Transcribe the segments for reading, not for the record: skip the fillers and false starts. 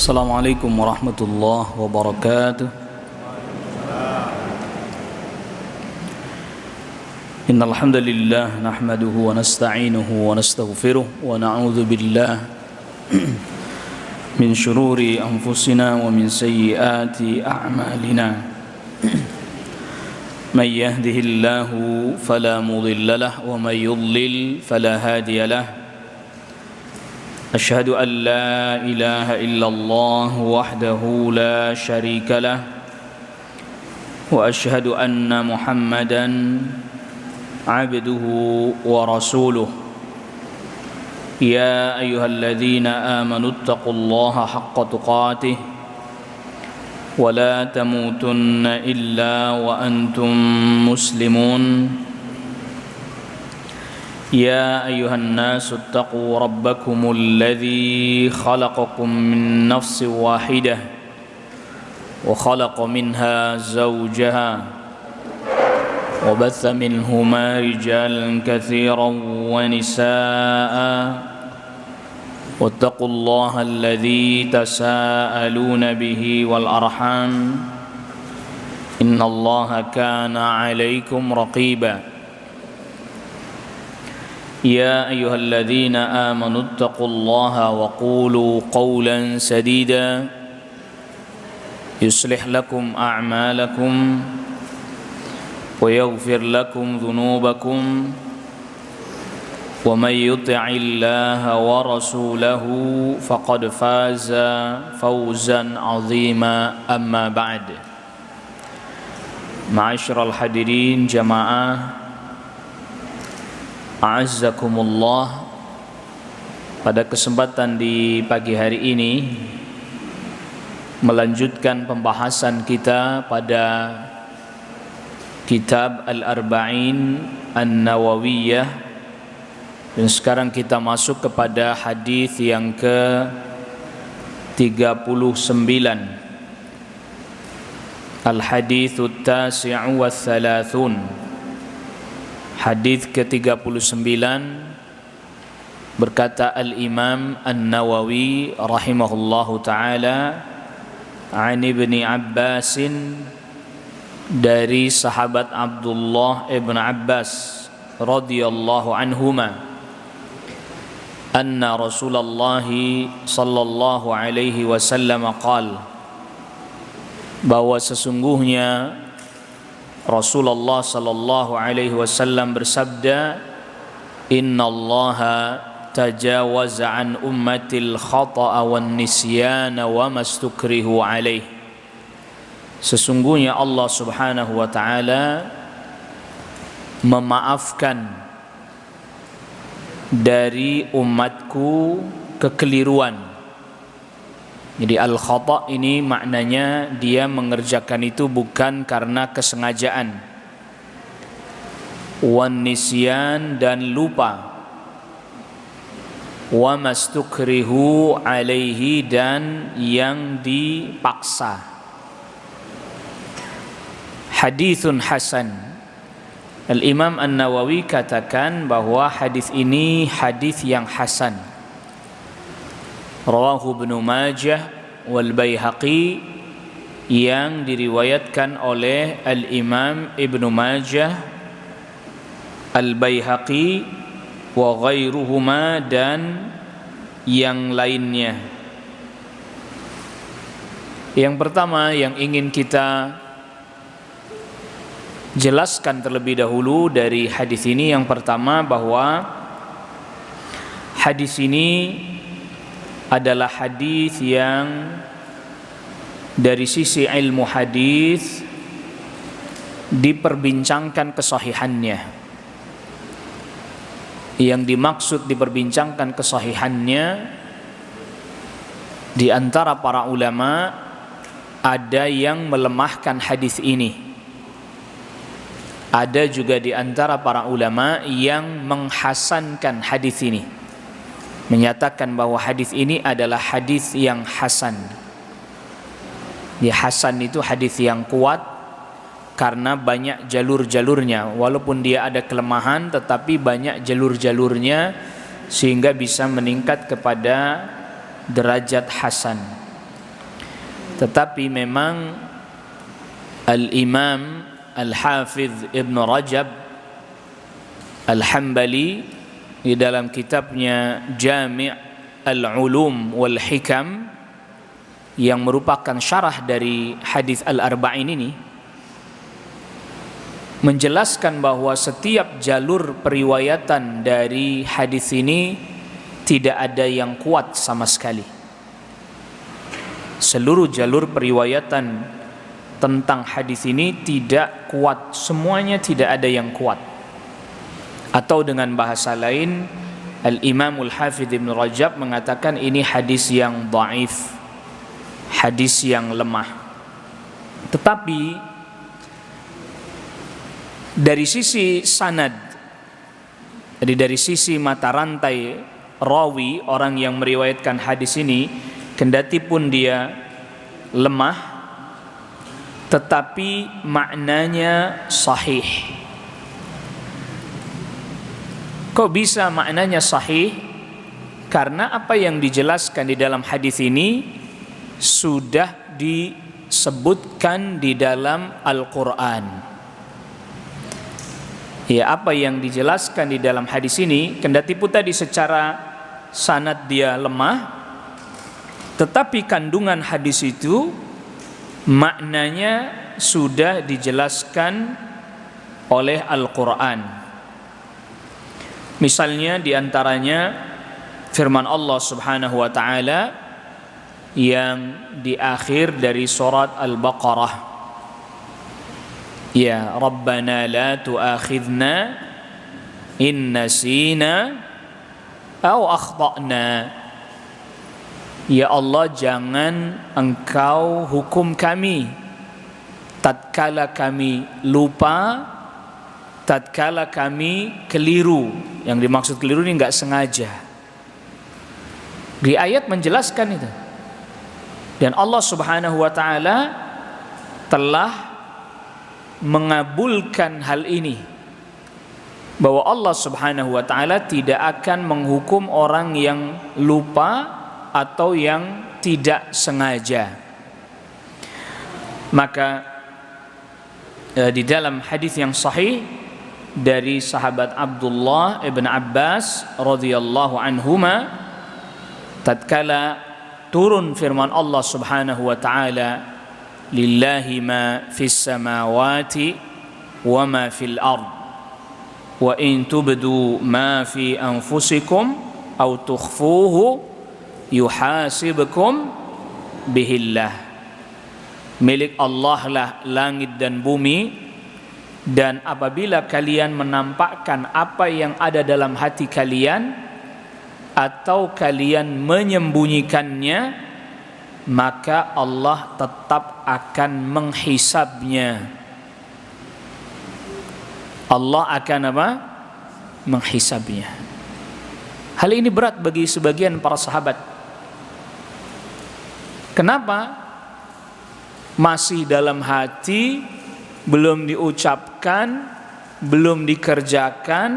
Assalamualaikum warahmatullahi wabarakatuh. Innal hamdalillah nahmaduhu wa nasta'inuhu wa nastaghfiruh wa na'udzu billah min shururi anfusina wa min sayyiati a'malina. Man yahdihillahu fala mudilla lahu wa man yudlil fala hadiya lahu. أشهد أن لا إله إلا الله وحده لا شريك له وأشهد أن محمدا عبده ورسوله يا أيها الذين آمنوا اتقوا الله حق تقاته ولا تموتن إلا وأنتم مسلمون يا أيها الناس اتقوا ربكم الذي خلقكم من نفس واحدة وخلق منها زوجها وبث منهما رجالا كثيرا ونساء واتقوا الله الذي تساءلون به والأرحام إن الله كان عليكم رقيبا يا أيها الذين آمنوا اتقوا الله وقولوا قولا سديدا يصلح لكم أعمالكم ويغفر لكم ذنوبكم ومن يطع الله ورسوله فقد فاز فوزا عظيما أما بعد. معاشر الحاضرين جماعة A'azzakumullah, pada kesempatan di pagi hari ini melanjutkan pembahasan kita pada kitab Al-Arba'in An-Nawawiyah, dan sekarang kita masuk kepada hadis yang ke-39, Al-Hadithut Tasi'u wa Thalathun. Hadis ke-39, berkata Al-Imam An-Nawawi rahimahullahu ta'ala, an Ibni Abbasin, dari sahabat Abdullah ibn Abbas radhiyallahu anhuma, anna Rasulullah sallallahu alaihi wasallam qala, bahwa sesungguhnya Rasulullah sallallahu alaihi wasallam bersabda, innallaha tajawaza an ummatil khata'a wan nisyana wa mastukrihu alaih. Sesungguhnya Allah Subhanahu wa taala memaafkan dari umatku kekeliruan. Jadi al-khata' ini maknanya dia mengerjakan itu bukan karena kesengajaan. Wan nisyan, dan lupa. Wa mastukrihu alaihi, dan yang dipaksa. Hadithun hasan. Al-Imam An-Nawawi katakan bahwa hadis ini hadis yang hasan. Rawahu Ibnu Majah wal Baihaqi, yang diriwayatkan oleh Al-Imam Ibnu Majah, Al-Baihaqi wa ghairuhuma, dan yang lainnya. Yang pertama yang ingin kita jelaskan terlebih dahulu dari hadis ini, yang pertama bahwa hadis ini adalah hadis yang dari sisi ilmu hadis diperbincangkan kesahihannya. Yang dimaksud diperbincangkan kesahihannya, di antara para ulama ada yang melemahkan hadis ini. Ada juga di antara para ulama yang menghasankan hadis ini, menyatakan bahwa hadis ini adalah hadis yang hasan. Di hasan itu hadis yang kuat karena banyak jalur-jalurnya. Walaupun dia ada kelemahan, tetapi banyak jalur-jalurnya sehingga bisa meningkat kepada derajat hasan. Tetapi memang Al-Imam Al-Hafidh Ibn Rajab Al-Hambali di dalam kitabnya Jami' Al-Ulum wal Hikam yang merupakan syarah dari hadis Al-Arba'in ini menjelaskan bahwa setiap jalur periwayatan dari hadis ini tidak ada yang kuat sama sekali. Seluruh jalur periwayatan tentang hadis ini tidak kuat, semuanya tidak ada yang kuat. Atau dengan bahasa lain, Al-Imam Al-Hafidh Ibn Rajab mengatakan ini hadis yang dhaif, hadis yang lemah. Tetapi dari sisi sanad, jadi dari sisi mata rantai rawi, orang yang meriwayatkan hadis ini, kendati pun dia lemah, tetapi maknanya sahih. Kok bisa maknanya sahih? Karena apa yang dijelaskan di dalam hadis ini sudah disebutkan di dalam Al-Quran. Ya, apa yang dijelaskan di dalam hadis ini, kendati pun tadi secara sanad dia lemah, tetapi kandungan hadis itu maknanya sudah dijelaskan oleh Al-Quran. Misalnya diantaranya firman Allah Subhanahu wa ta'ala yang di akhir dari surat Al-Baqarah, ya Rabbana la tu'akhidna in nasina aw akhta'na. Ya Allah, jangan engkau hukum kami tatkala kami lupa, tatkala kami keliru. Yang dimaksud keliru ini enggak sengaja. Di ayat menjelaskan itu. Dan Allah Subhanahu wa ta'ala telah mengabulkan hal ini, bahwa Allah Subhanahu wa ta'ala tidak akan menghukum orang yang lupa atau yang tidak sengaja. Maka di dalam hadis yang sahih dari sahabat Abdullah ibn Abbas radhiyallahu anhuma, tatkala turun firman Allah Subhanahu wa ta'ala, lillahi ma fis samawati wa ma fil ard wa in tubdu ma fi anfusikum aw tukhfuhu yuhasibukum bihillah. Milik Allah lah langit dan bumi, dan apabila kalian menampakkan apa yang ada dalam hati kalian atau kalian menyembunyikannya, maka Allah tetap akan menghisabnya. Allah akan apa? Menghisabnya. Hal ini berat bagi sebagian para sahabat. Kenapa? Masih dalam hati, belum diucapkan, belum dikerjakan,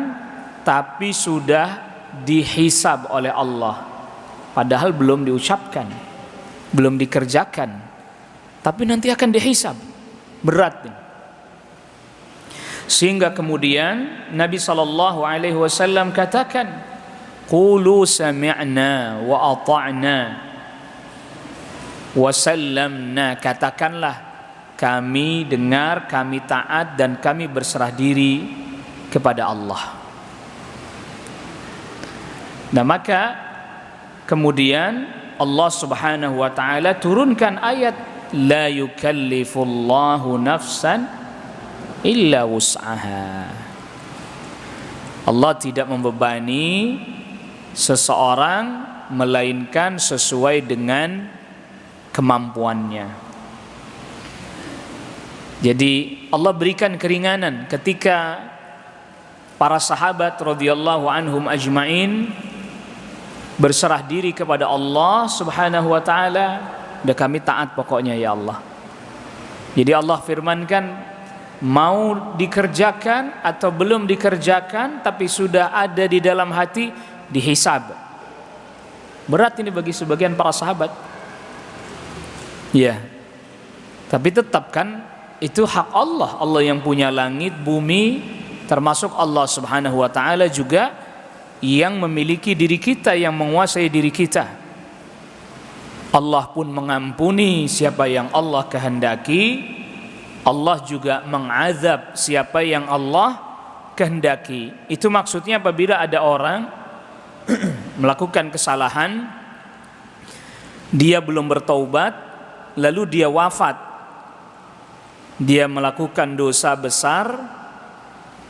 tapi sudah dihisab oleh Allah. Padahal belum diucapkan, belum dikerjakan, tapi nanti akan dihisab. Berat ini. Sehingga kemudian Nabi SAW katakan, qulu sami'na wa ata'na wa sallamna. Katakanlah, kami dengar, kami taat, dan kami berserah diri kepada Allah. Nah, maka kemudian Allah Subhanahu wa ta'ala turunkan ayat, la yukallifullahu nafsan illa wus'aha. Allah tidak membebani seseorang melainkan sesuai dengan kemampuannya. Jadi Allah berikan keringanan ketika para sahabat radhiyallahu anhum ajmain berserah diri kepada Allah Subhanahu wa ta'ala. Udah kami taat pokoknya ya Allah. Jadi Allah firmankan, mau dikerjakan atau belum dikerjakan, tapi sudah ada di dalam hati, dihisab. Berat ini bagi sebagian para sahabat. Ya, tapi tetap kan itu hak Allah. Allah yang punya langit, bumi, termasuk Allah Subhanahu wa taala juga yang memiliki diri kita, yang menguasai diri kita. Allah pun mengampuni siapa yang Allah kehendaki. Allah juga mengazab siapa yang Allah kehendaki. Itu maksudnya apabila ada orang melakukan kesalahan, dia belum bertaubat, lalu dia wafat, dia melakukan dosa besar,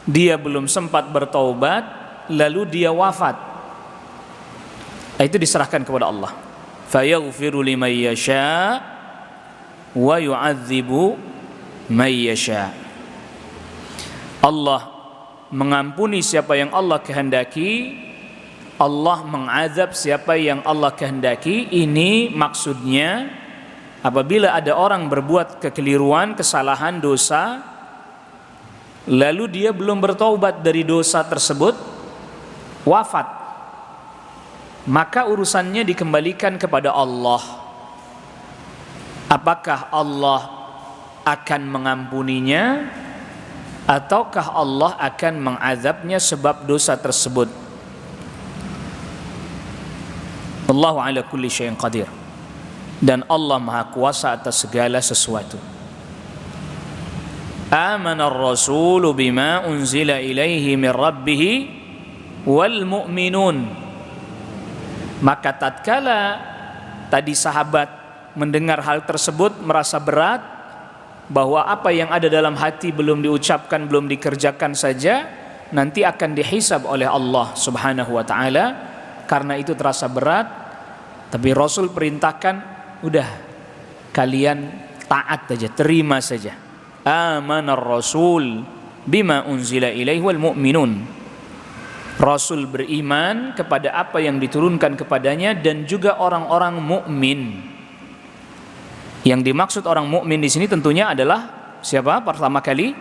dia belum sempat bertaubat, lalu dia wafat, itu diserahkan kepada Allah. Fayaghfiru liman yasha wa yu'adzibu man yasha. Allah mengampuni siapa yang Allah kehendaki, Allah mengazab siapa yang Allah kehendaki. Ini maksudnya apabila ada orang berbuat kekeliruan, kesalahan, dosa, lalu dia belum bertaubat dari dosa tersebut, wafat, maka urusannya dikembalikan kepada Allah. Apakah Allah akan mengampuninya ataukah Allah akan mengazabnya sebab dosa tersebut? Allahu ala kulli syai'in qadir. Dan Allah Maha Kuasa atas segala sesuatu. Amana ar-rasulu bima unzila ilaihi min rabbih wal mu'minun. Maka tatkala tadi sahabat mendengar hal tersebut merasa berat, bahwa apa yang ada dalam hati belum diucapkan, belum dikerjakan saja nanti akan dihisab oleh Allah Subhanahu wa taala. Karena itu terasa berat, tapi Rasul perintahkan, udah kalian taat saja, terima saja. Amanar rasul bima unzila ilaihi wal mu'minun. Rasul beriman kepada apa yang diturunkan kepadanya dan juga orang-orang mukmin. Yang dimaksud orang mukmin di sini tentunya adalah siapa? Pertama kali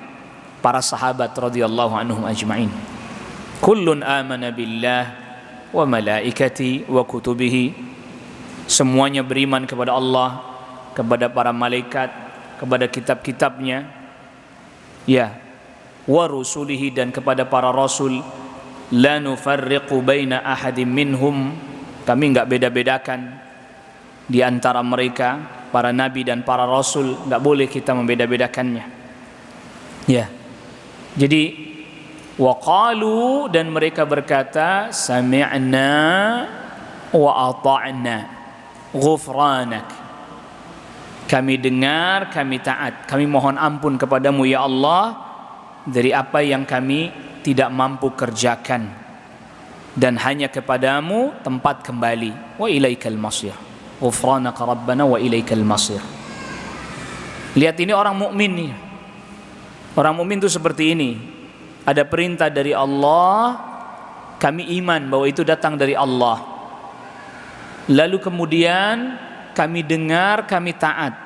para sahabat radhiyallahu anhum ajma'in. Kullun amana billah wa malaikati wa kutubihi. Semuanya beriman kepada Allah, kepada para malaikat, kepada kitab-kitabnya, ya, wa rusulihi, dan kepada para rasul. La nufarriqu baina ahadim minhum. Kami enggak beda-bedakan di antara mereka, para nabi dan para rasul, enggak boleh kita membeda-bedakannya. Ya. Jadi waqalu, dan mereka berkata, sami'na wa ata'na ghufranak. Kami dengar, kami taat, kami mohon ampun kepadamu ya Allah dari apa yang kami tidak mampu kerjakan, dan hanya kepadamu tempat kembali. Wa ilaikal masir. Ghufranaka rabbana wa ilaikal masir. Lihat, ini orang mukmin nih. Orang mukmin itu seperti ini. Ada perintah dari Allah, kami iman bahwa itu datang dari Allah. Lalu kemudian kami dengar, kami taat.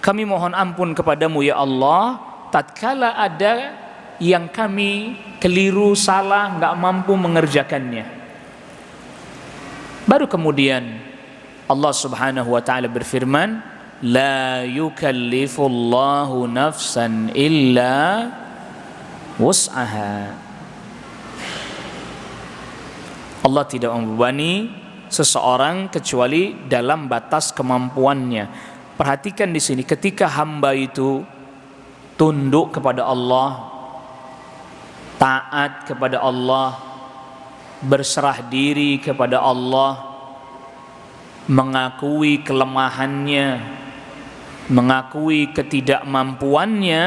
Kami mohon ampun kepadamu ya Allah tatkala ada yang kami keliru, salah, enggak mampu mengerjakannya. Baru kemudian Allah Subhanahu wa taala berfirman, la yukallifullahu nafsan illa wus'aha. Allah tidak membebani seseorang kecuali dalam batas kemampuannya. Perhatikan di sini, ketika hamba itu tunduk kepada Allah, taat kepada Allah, berserah diri kepada Allah, mengakui kelemahannya, mengakui ketidakmampuannya,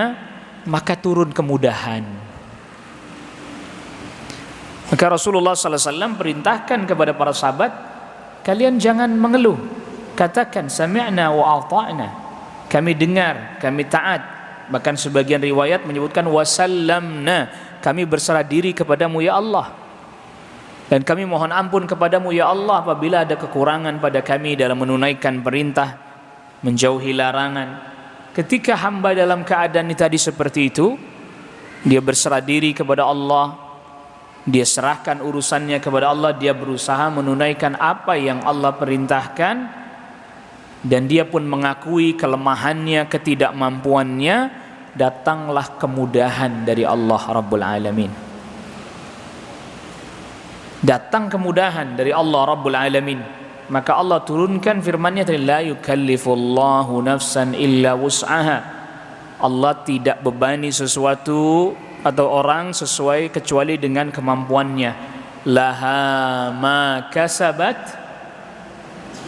maka turun kemudahan. Maka Rasulullah SAW perintahkan kepada para sahabat, kalian jangan mengeluh, katakan sami'na wa ata'na, kami dengar, kami taat. Bahkan sebagian riwayat menyebutkan wasallamna, kami berserah diri kepadamu ya Allah, dan kami mohon ampun kepadamu ya Allah apabila ada kekurangan pada kami dalam menunaikan perintah, menjauhi larangan. Ketika hamba dalam keadaan tadi seperti itu, dia berserah diri kepada Allah, dia serahkan urusannya kepada Allah, dia berusaha menunaikan apa yang Allah perintahkan, dan dia pun mengakui kelemahannya, ketidakmampuannya, datanglah kemudahan dari Allah Rabbul Alamin. Datang kemudahan dari Allah Rabbul Alamin. Maka Allah turunkan firman-Nya, la yukallifullahu nafsan illa wus'aha. Allah tidak bebani sesuatu atau orang sesuai kecuali dengan kemampuannya. Laha ma kasabat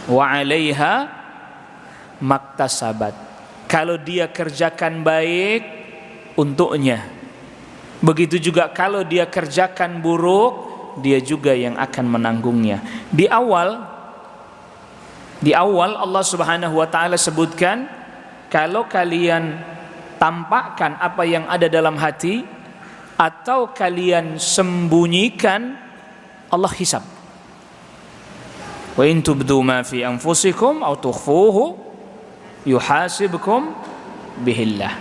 wa 'alaiha maktasabat. Kalau dia kerjakan baik, untuknya. Begitu juga kalau dia kerjakan buruk, dia juga yang akan menanggungnya. Di awal Allah Subhanahu wa taala sebutkan, kalau kalian tampakkan apa yang ada dalam hati atau kalian sembunyikan, Allah hisab. Wa in tubdu ma fi anfusikum aw tukhfuhu yuhasibkum bihillah.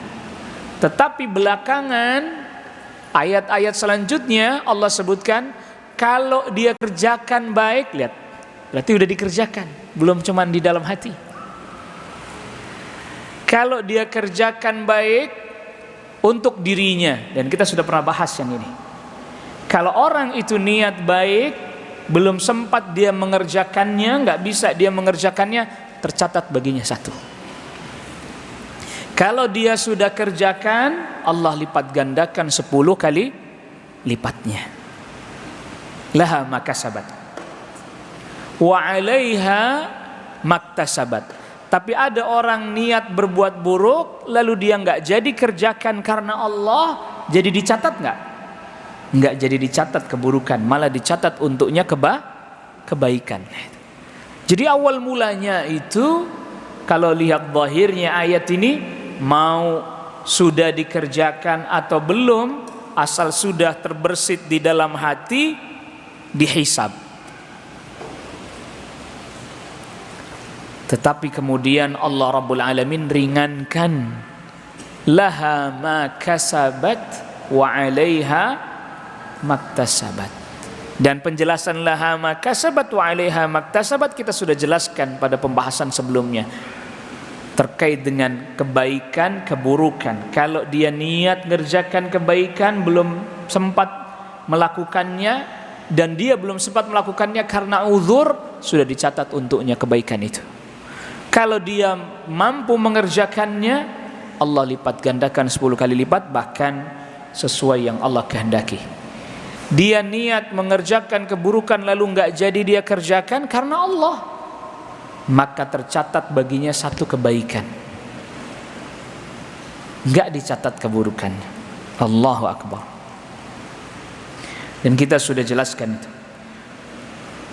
Tetapi belakangan ayat-ayat selanjutnya Allah sebutkan, kalau dia kerjakan baik, lihat, berarti udah dikerjakan, belum cuman di dalam hati. Kalau dia kerjakan baik untuk dirinya, dan kita sudah pernah bahas yang ini. Kalau orang itu niat baik, belum sempat dia mengerjakannya, nggak bisa dia mengerjakannya, tercatat baginya 1. Kalau dia sudah kerjakan, Allah lipat gandakan 10 kali lipatnya. Laha makasabat wa 'alaiha maktasabat. Tapi ada orang niat berbuat buruk, lalu dia nggak jadi kerjakan karena Allah, jadi dicatat nggak? Nggak jadi dicatat keburukan, malah dicatat untuknya kebaikan. Jadi awal mulanya itu, kalau lihat zahirnya ayat ini, mau sudah dikerjakan atau belum, asal sudah terbersit di dalam hati, dihisab. Tetapi kemudian Allah Rabbul Alamin ringankan, laha ma kasabat wa 'alaiha maktasabat. Dan penjelasan laha ma kasabat wa 'alaiha maktasabat kita sudah jelaskan pada pembahasan sebelumnya, terkait dengan kebaikan, keburukan. Kalau dia niat ngerjakan kebaikan, belum sempat melakukannya, dan dia belum sempat melakukannya karena uzur, sudah dicatat untuknya kebaikan itu. Kalau dia mampu mengerjakannya, Allah lipat gandakan 10 kali lipat, bahkan sesuai yang Allah kehendaki. Dia niat mengerjakan keburukan lalu nggak jadi dia kerjakan karena Allah, maka tercatat baginya 1 kebaikan, nggak dicatat keburukan. Allahu Akbar. Dan kita sudah jelaskan itu.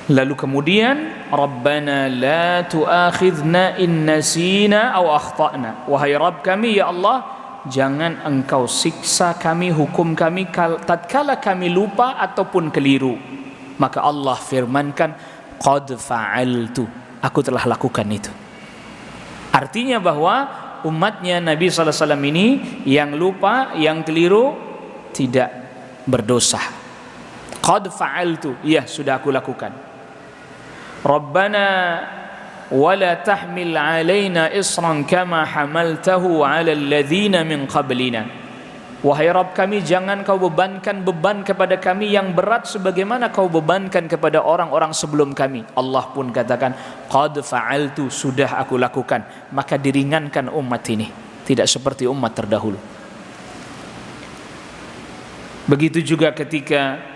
Lalu kemudian, Rabbana la tu'akhidna in nasina aw akhtana. Wahai Rabb kami, ya Allah, jangan engkau siksa kami, hukum kami tatkala kami lupa ataupun keliru. Maka Allah firmankan, qad fa'altu, aku telah lakukan itu. Artinya bahwa umatnya Nabi SAW ini yang lupa, yang keliru, tidak berdosa. Qad fa'altu, ya sudah aku lakukan. Rabbana wala tahmil alaina isran kama hamaltahu ala alladhina min qablina. Wahai Rabb kami, jangan kau bebankan beban kepada kami yang berat sebagaimana kau bebankan kepada orang-orang sebelum kami. Allah pun katakan, qad fa'altu, sudah aku lakukan. Maka diringankan umat ini, tidak seperti umat terdahulu. Begitu juga ketika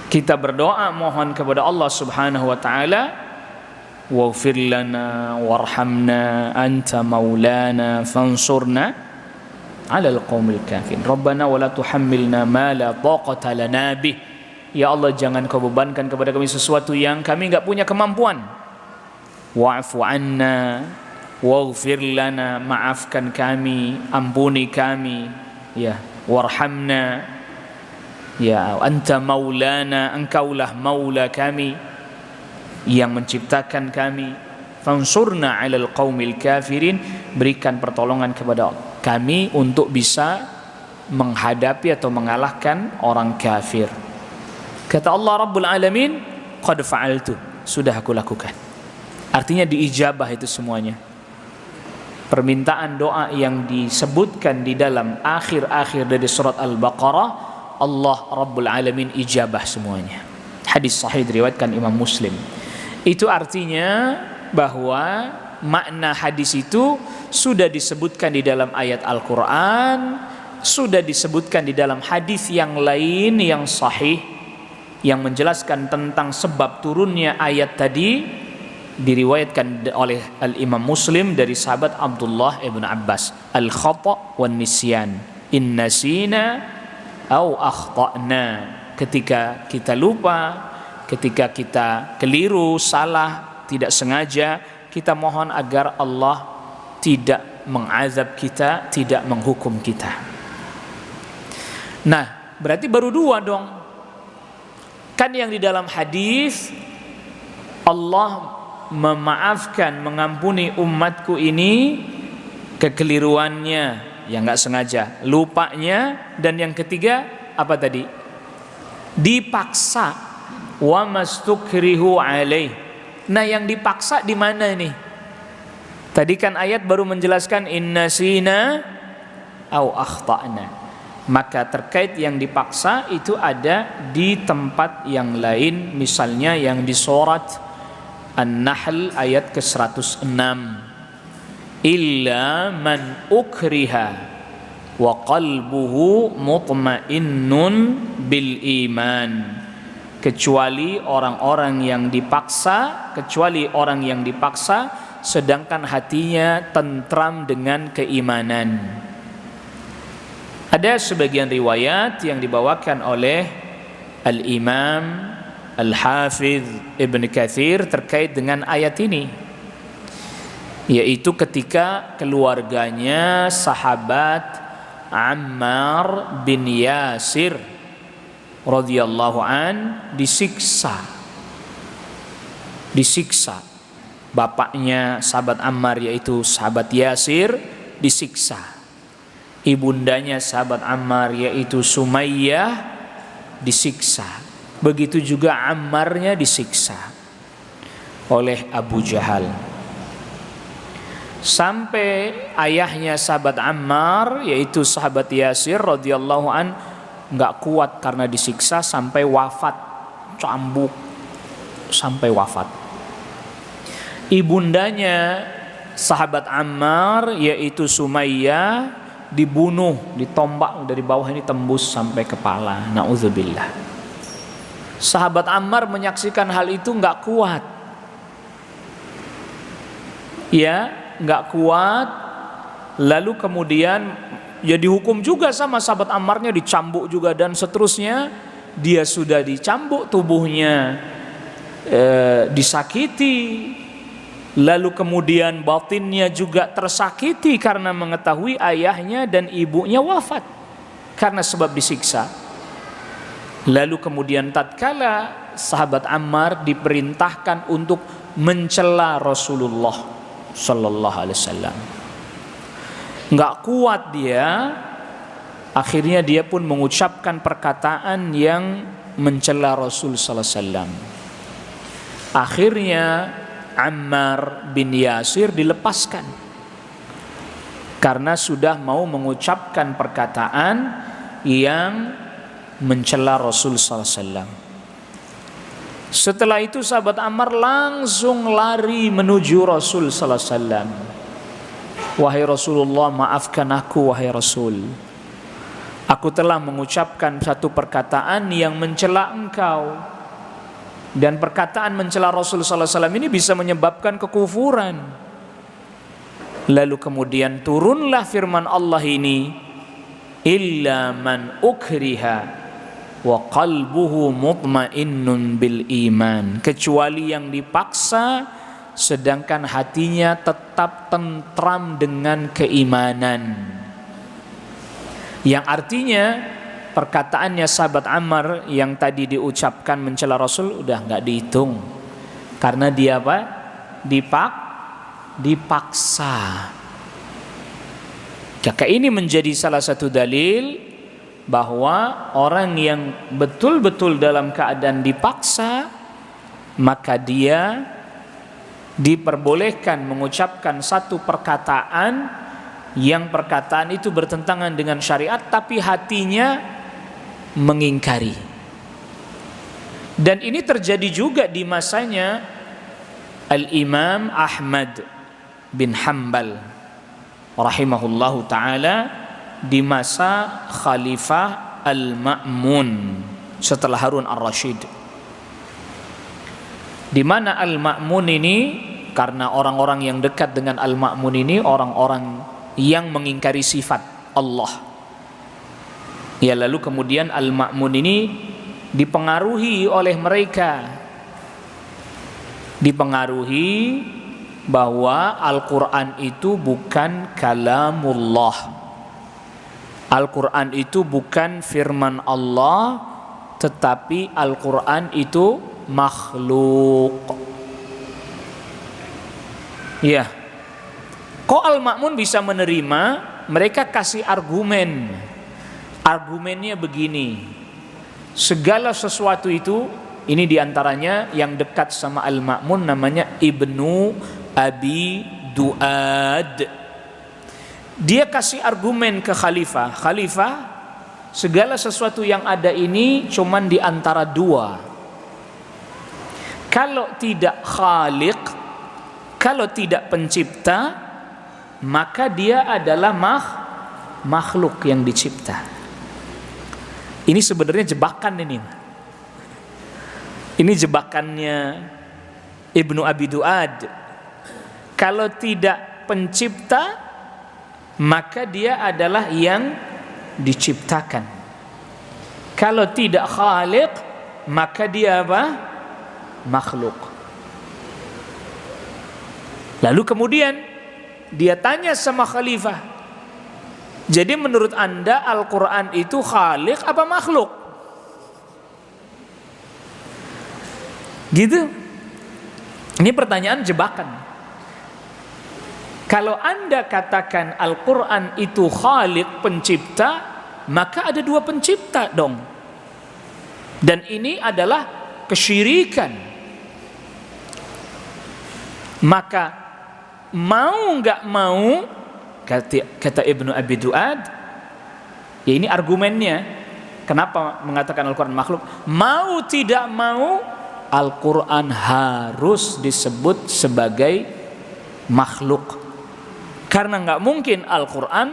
kita berdoa mohon kepada Allah Subhanahu wa taala, waghfir lana warhamna anta maulana fansurna 'alal qaumil kafirin. Rabbana wa la tuhammilna ma la taqata lana bih. Ya Allah, jangan kau bebankan kepada kami sesuatu yang kami enggak punya kemampuan. Wa'fu 'anna waghfir lana, maafkan kami, ampuni kami, ya, warhamna, ya, anta maulana, engkaulah maula kami yang menciptakan kami. Fansurna 'alal qaumil kafirin, berikan pertolongan kepada kami untuk bisa menghadapi atau mengalahkan orang kafir. Kata Allah Rabbul Alamin, qad fa'altu, sudah aku lakukan. Artinya diijabah itu semuanya. Permintaan doa yang disebutkan di dalam akhir-akhir dari surat Al-Baqarah, Allah Rabbul Alamin ijabah semuanya. Hadis sahih diriwayatkan Imam Muslim. Itu artinya bahwa makna hadis itu sudah disebutkan di dalam ayat Al-Quran, sudah disebutkan di dalam hadis yang lain yang sahih, yang menjelaskan tentang sebab turunnya ayat tadi, diriwayatkan oleh Al-Imam Muslim dari sahabat Abdullah ibn Abbas, al-khata' wan nisyan, in nasina au akhta'na. Ketika kita lupa, ketika kita keliru, salah, tidak sengaja, kita mohon agar Allah tidak mengazab kita, tidak menghukum kita. Nah, berarti baru dua dong. Kan yang di dalam hadis Allah memaafkan, mengampuni umatku ini kekeliruannya yang nggak sengaja, lupanya, dan yang ketiga apa tadi? Dipaksa, wa mastukrihu alaih. Nah, yang dipaksa di mana ini? Tadi kan ayat baru menjelaskan innasina au akhta'na. Maka terkait yang dipaksa itu ada di tempat yang lain, misalnya yang di surat An-Nahl ayat ke-106. Illa man ukriha wa qalbuhu mutmainnun bil iman. Kecuali orang-orang yang dipaksa, sedangkan hatinya tentram dengan keimanan. Ada sebagian riwayat yang dibawakan oleh Al-Imam Al-Hafidh Ibn Katsir terkait dengan ayat ini, yaitu ketika keluarganya sahabat Ammar bin Yasir radhiyallahu an disiksa. Bapaknya sahabat Ammar yaitu sahabat Yasir disiksa. Ibundanya sahabat Ammar yaitu Sumayyah disiksa. Begitu juga Ammarnya disiksa oleh Abu Jahal. Sampai ayahnya sahabat Ammar yaitu sahabat Yasir radhiyallahu an enggak kuat karena disiksa sampai wafat, cambuk sampai wafat. Ibundanya sahabat Ammar yaitu Sumayyah dibunuh, ditombak dari bawah ini tembus sampai kepala. Nauzubillah. Sahabat Ammar menyaksikan hal itu enggak kuat. Ya, enggak kuat. Lalu kemudian ya dihukum juga sama sahabat Ammarnya, dicambuk juga dan seterusnya. Dia sudah dicambuk, tubuhnya disakiti. Lalu kemudian batinnya juga tersakiti karena mengetahui ayahnya dan ibunya wafat karena sebab disiksa. Lalu kemudian tatkala sahabat Ammar diperintahkan untuk mencela Rasulullah sallallahu alaihi wasallam, enggak kuat dia, akhirnya dia pun mengucapkan perkataan yang mencela Rasul sallallahu alaihi wasallam. Akhirnya Ammar bin Yasir dilepaskan karena sudah mau mengucapkan perkataan yang mencela Rasul sallallahu alaihi wasallam. Setelah itu sahabat Ammar langsung lari menuju Rasul sallallahu alaihi wasallam. Wahai Rasulullah, maafkan aku wahai Rasul. Aku telah mengucapkan satu perkataan yang mencela engkau. Dan perkataan mencela Rasul sallallahu alaihi wasallam ini bisa menyebabkan kekufuran. Lalu kemudian turunlah firman Allah ini, illa man ukriha wa qalbuhu mutmainnun bil iman. Kecuali yang dipaksa sedangkan hatinya tetap tentram dengan keimanan. Yang artinya perkataannya sahabat Ammar yang tadi diucapkan mencela Rasul udah nggak dihitung karena dia apa? Dipaksa. Maka ini menjadi salah satu dalil bahwa orang yang betul-betul dalam keadaan dipaksa maka dia diperbolehkan mengucapkan satu perkataan yang perkataan itu bertentangan dengan syariat tapi hatinya mengingkari. Dan ini terjadi juga di masanya Al-Imam Ahmad bin Hanbal rahimahullahu taala, di masa Khalifah Al-Ma'mun setelah Harun Ar-Rasyid, di mana Al-Ma'mun ini, karena orang-orang yang dekat dengan Al-Ma'mun ini orang-orang yang mengingkari sifat Allah, ya, lalu kemudian Al-Ma'mun ini dipengaruhi oleh mereka, dipengaruhi bahwa Al-Quran itu bukan kalamullah, Al-Quran itu bukan firman Allah, tetapi Al-Quran itu makhluk. Ya, kok Al-Ma'mun bisa menerima? Mereka kasih argumen. Argumennya begini, segala sesuatu itu, ini diantaranya yang dekat sama Al-Ma'mun namanya Ibnu Abi Duad. Dia kasih argumen ke khalifah, khalifah, segala sesuatu yang ada ini cuman di antara dua. Kalau tidak khaliq, kalau tidak pencipta, maka dia adalah makhluk yang dicipta. Ini sebenarnya jebakan ini. Ini jebakannya Ibnu Abi Duad. Kalau tidak pencipta, maka dia adalah yang diciptakan. Kalau tidak khaliq, maka dia apa? Makhluk. Lalu kemudian dia tanya sama khalifah, jadi menurut anda Al-Quran itu khaliq apa makhluk? Gitu. Ini pertanyaan jebakan. Kalau anda katakan Al-Quran itu khaliq, pencipta, maka ada dua pencipta dong. Dan ini adalah kesyirikan. Maka mau nggak mau, kata Ibnu Abi Duad, ya ini argumennya, kenapa mengatakan Al-Quran makhluk? Mau tidak mau, Al-Quran harus disebut sebagai makhluk. Karena nggak mungkin Al-Quran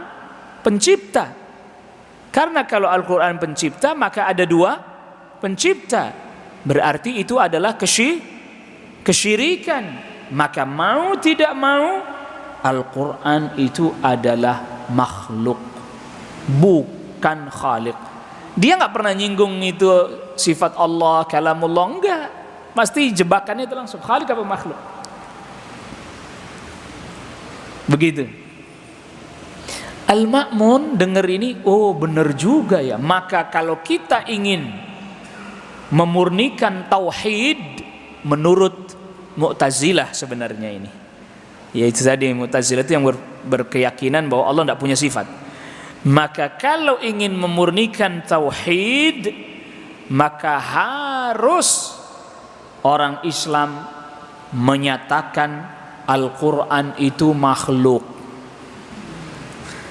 pencipta. Karena kalau Al-Quran pencipta, maka ada dua pencipta. Berarti itu adalah kesyirikan. Maka mau tidak mau, Al-Quran itu adalah makhluk, bukan khaliq. Dia nggak pernah nyinggung itu sifat Allah, kalamullah, enggak. Pasti jebakannya itu langsung khaliq apa makhluk. Begitu. Al-Ma'mun dengar ini, oh benar juga ya. Maka kalau kita ingin memurnikan tauhid menurut Mu'tazilah sebenarnya ini, yaitu tadi Mu'tazilah itu yang berkeyakinan bahwa Allah tidak punya sifat. Maka kalau ingin memurnikan tauhid, maka harus orang Islam menyatakan Al-Quran itu makhluk.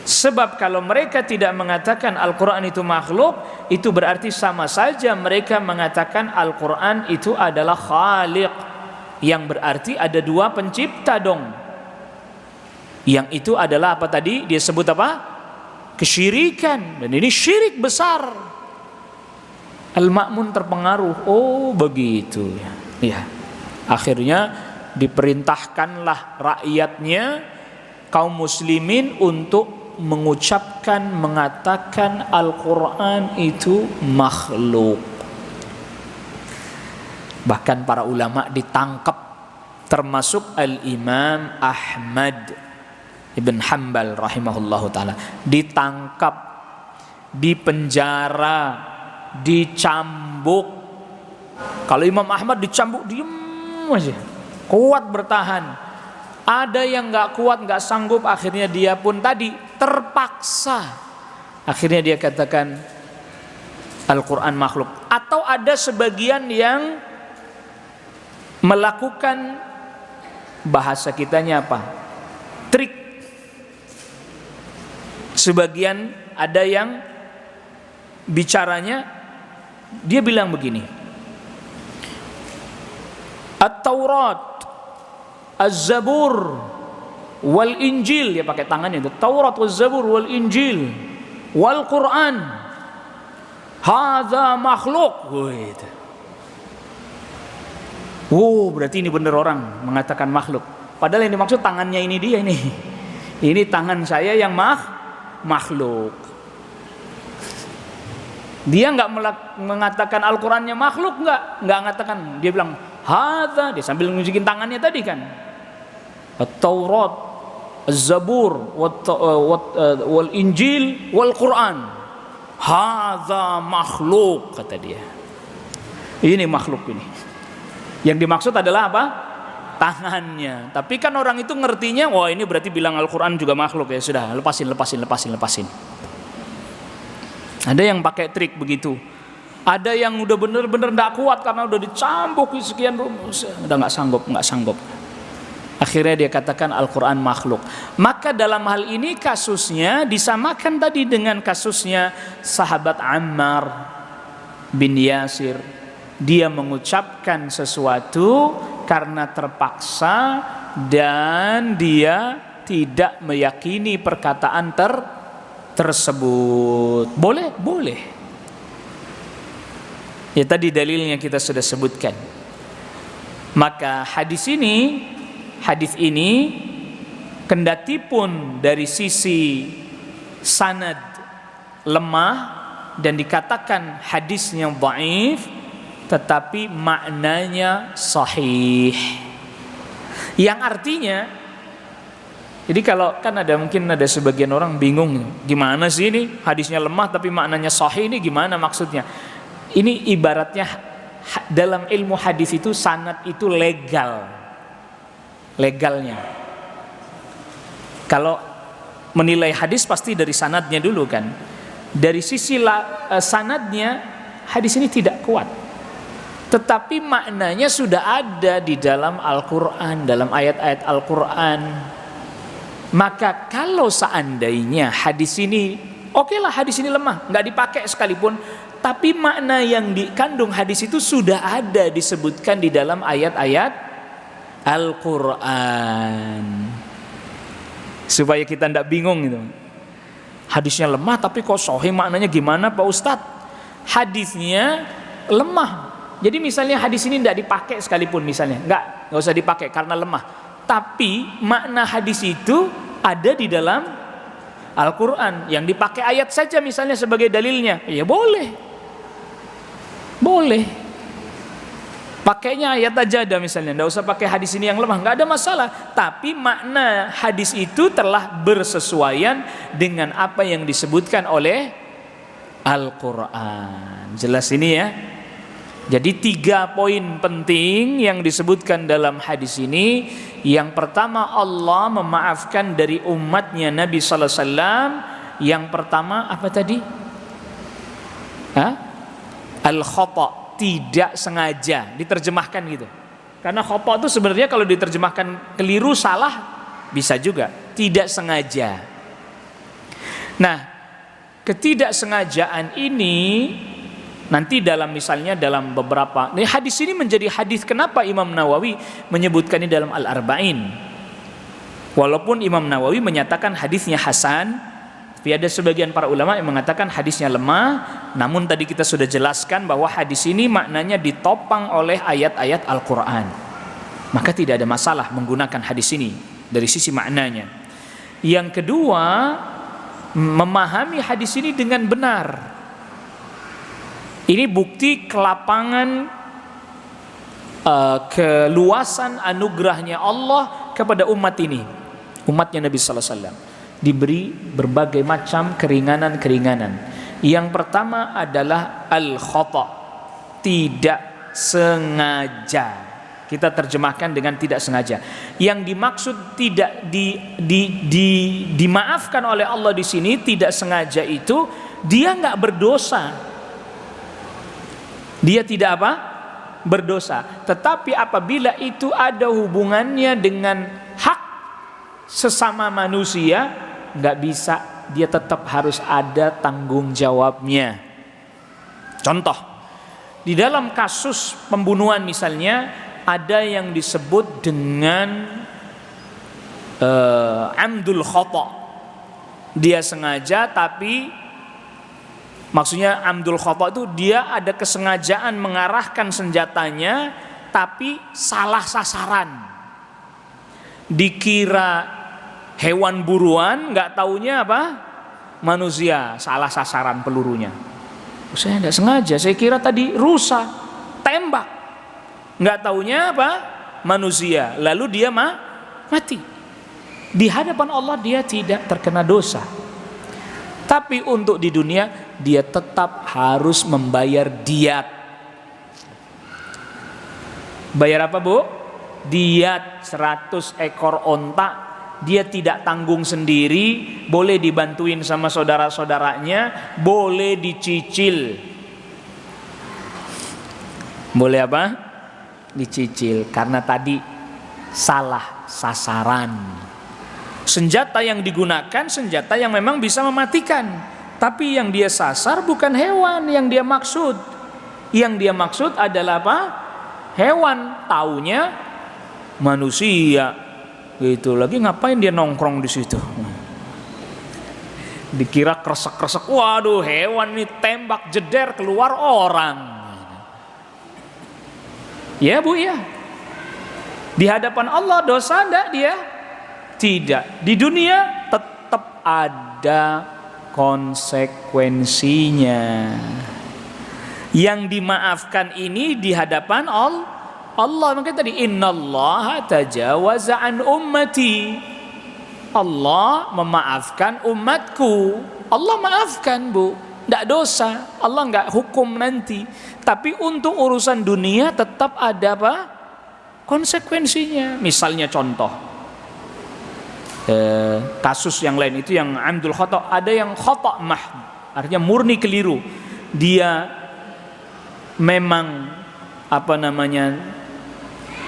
Sebab kalau mereka tidak mengatakan Al-Quran itu makhluk, itu berarti sama saja mereka mengatakan Al-Quran itu adalah khaliq, yang berarti ada dua pencipta dong. Yang itu adalah apa tadi? Dia sebut apa? Kesyirikan. Dan ini syirik besar. Al-Ma'mun terpengaruh. Oh begitu ya. Akhirnya diperintahkanlah rakyatnya, kaum muslimin, untuk mengatakan Al-Quran itu makhluk. Bahkan para ulama ditangkap, termasuk Al-Imam Ahmad ibn Hanbal rahimahullahu ta'ala. Ditangkap, dipenjara, dicambuk. Kalau Imam Ahmad dicambuk diem aja, kuat bertahan. Ada yang gak kuat, gak sanggup, akhirnya dia pun tadi terpaksa, akhirnya dia katakan Al-Quran makhluk. Atau ada sebagian yang melakukan bahasa kitanya apa? Trik. Sebagian ada yang bicaranya dia bilang begini, At-Taurat, Az-Zabur, wal Injil, dia pakai tangannya itu, Taurat, Az-Zabur, wal Injil, wal Quran, hadza makhluk. Berarti ini benar orang mengatakan makhluk. Padahal yang dimaksud tangannya ini dia ini. Ini tangan saya yang makhluk. Dia nggak mengatakan Al-Qurannya makhluk, nggak mengatakan. Dia bilang hadza, dia sambil nunjukin tangannya tadi kan. At-Taurat, Az-Zabur, wal Injil, wal Quran. Hadza makhluk, kata dia. Ini makhluk ini. Yang dimaksud adalah apa? Tangannya. Tapi kan orang itu ngertinya, wah ini berarti bilang Al-Quran juga makhluk, ya sudah, lepasin. Ada yang pakai trik begitu. Ada yang udah bener-bener gak kuat karena udah dicambuk sekian rumus, udah gak sanggup. Akhirnya dia katakan Al-Quran makhluk. Maka dalam hal ini kasusnya disamakan tadi dengan kasusnya sahabat Ammar bin Yasir. Dia mengucapkan sesuatu karena terpaksa dan dia tidak meyakini perkataan tersebut. Boleh. Ya tadi dalilnya kita sudah sebutkan. Maka hadis ini kendati pun dari sisi sanad lemah dan dikatakan hadisnya dhaif, tetapi maknanya sahih. Yang artinya, jadi kalau kan mungkin ada sebagian orang bingung, gimana sih ini hadisnya lemah tapi maknanya sahih, ini gimana maksudnya? Ini ibaratnya dalam ilmu hadis itu sanad itu legalnya. Kalau menilai hadis pasti dari sanadnya dulu kan. Dari sisi sanadnya hadis ini tidak kuat. Tetapi maknanya sudah ada di dalam Al-Quran, dalam ayat-ayat Al-Quran. Maka kalau seandainya hadis ini, okelah hadis ini lemah, nggak dipakai sekalipun, tapi makna yang dikandung hadis itu sudah ada disebutkan di dalam ayat-ayat Al-Quran. Supaya kita tidak bingung gitu. Hadisnya lemah tapi kok sahih, maknanya gimana Pak Ustadz? Hadisnya lemah. Jadi misalnya hadis ini tidak dipakai sekalipun misalnya, nggak usah dipakai karena lemah. Tapi makna hadis itu ada di dalam Al-Quran. Yang dipakai ayat saja misalnya sebagai dalilnya, ya boleh. Pakainya ayat aja ada misalnya, tidak usah pakai hadis ini yang lemah, nggak ada masalah. Tapi makna hadis itu telah bersesuaian dengan apa yang disebutkan oleh Al-Quran. Jelas ini ya. Jadi 3 poin penting yang disebutkan dalam hadis ini. Yang pertama, Allah memaafkan dari umatnya Nabi Sallallahu Alaihi Wasallam. Yang pertama apa tadi? Al-khata', tidak sengaja, diterjemahkan gitu. Karena khata' itu sebenarnya kalau diterjemahkan keliru, salah, bisa juga tidak sengaja. Nah, ketidaksengajaan ini nanti dalam misalnya dalam beberapa hadis ini menjadi hadis, kenapa Imam Nawawi menyebutkan ini dalam Al-Arba'in. Walaupun Imam Nawawi menyatakan hadisnya hasan, tapi ada sebagian para ulama yang mengatakan hadisnya lemah. Namun tadi kita sudah jelaskan bahwa hadis ini maknanya ditopang oleh ayat-ayat Al-Quran. Maka tidak ada masalah menggunakan hadis ini dari sisi maknanya. Yang kedua, memahami hadis ini dengan benar. Ini bukti kelapangan, keluasan anugerahnya Allah kepada umat ini, umatnya Nabi Sallallahu Alaihi Wasallam, diberi berbagai macam keringanan. Yang pertama adalah al-khata', tidak sengaja. Kita terjemahkan dengan tidak sengaja. Yang dimaksud tidak dimaafkan oleh Allah di sini, tidak sengaja itu dia nggak berdosa. Dia tidak apa? berdosa. Tetapi apabila itu ada hubungannya dengan hak sesama manusia, nggak bisa, dia tetap harus ada tanggung jawabnya. Contoh, di dalam kasus pembunuhan misalnya, ada yang disebut dengan amdul khata'. Dia sengaja, tapi maksudnya amdul khata' itu dia ada kesengajaan mengarahkan senjatanya tapi salah sasaran. Dikira hewan buruan, nggak taunya apa? Manusia, salah sasaran pelurunya. Saya nggak sengaja, saya kira tadi rusa, tembak. Nggak taunya apa? Manusia. Lalu dia mati. Di hadapan Allah dia tidak terkena dosa. Tapi untuk di dunia dia tetap harus membayar diat. Bayar apa, Bu? Diat 100 ekor onta. Dia tidak tanggung sendiri, boleh dibantuin sama saudara-saudaranya, boleh dicicil. Boleh apa? Dicicil, karena tadi salah sasaran. Senjata yang digunakan senjata yang memang bisa mematikan, tapi yang dia sasar bukan hewan yang dia maksud. Yang dia maksud adalah apa? Hewan, taunya manusia. Gitu lagi, ngapain dia nongkrong di situ? Dikira kresek-kresek, waduh hewan ini, tembak jeder keluar orang. Ya Bu ya. Di hadapan Allah dosa enggak dia? Tidak. Di dunia tetap ada konsekuensinya. Yang dimaafkan ini di hadapan Allah. Makanya tadi innallaha tajawaza an ummati. Allah memaafkan umatku. Allah maafkan, Bu. Tidak dosa. Allah enggak hukum nanti. Tapi untuk urusan dunia tetap ada apa? Konsekuensinya. Misalnya contoh, kasus yang lain itu yang amdul khata', ada yang khata' mahd, artinya murni keliru. Dia memang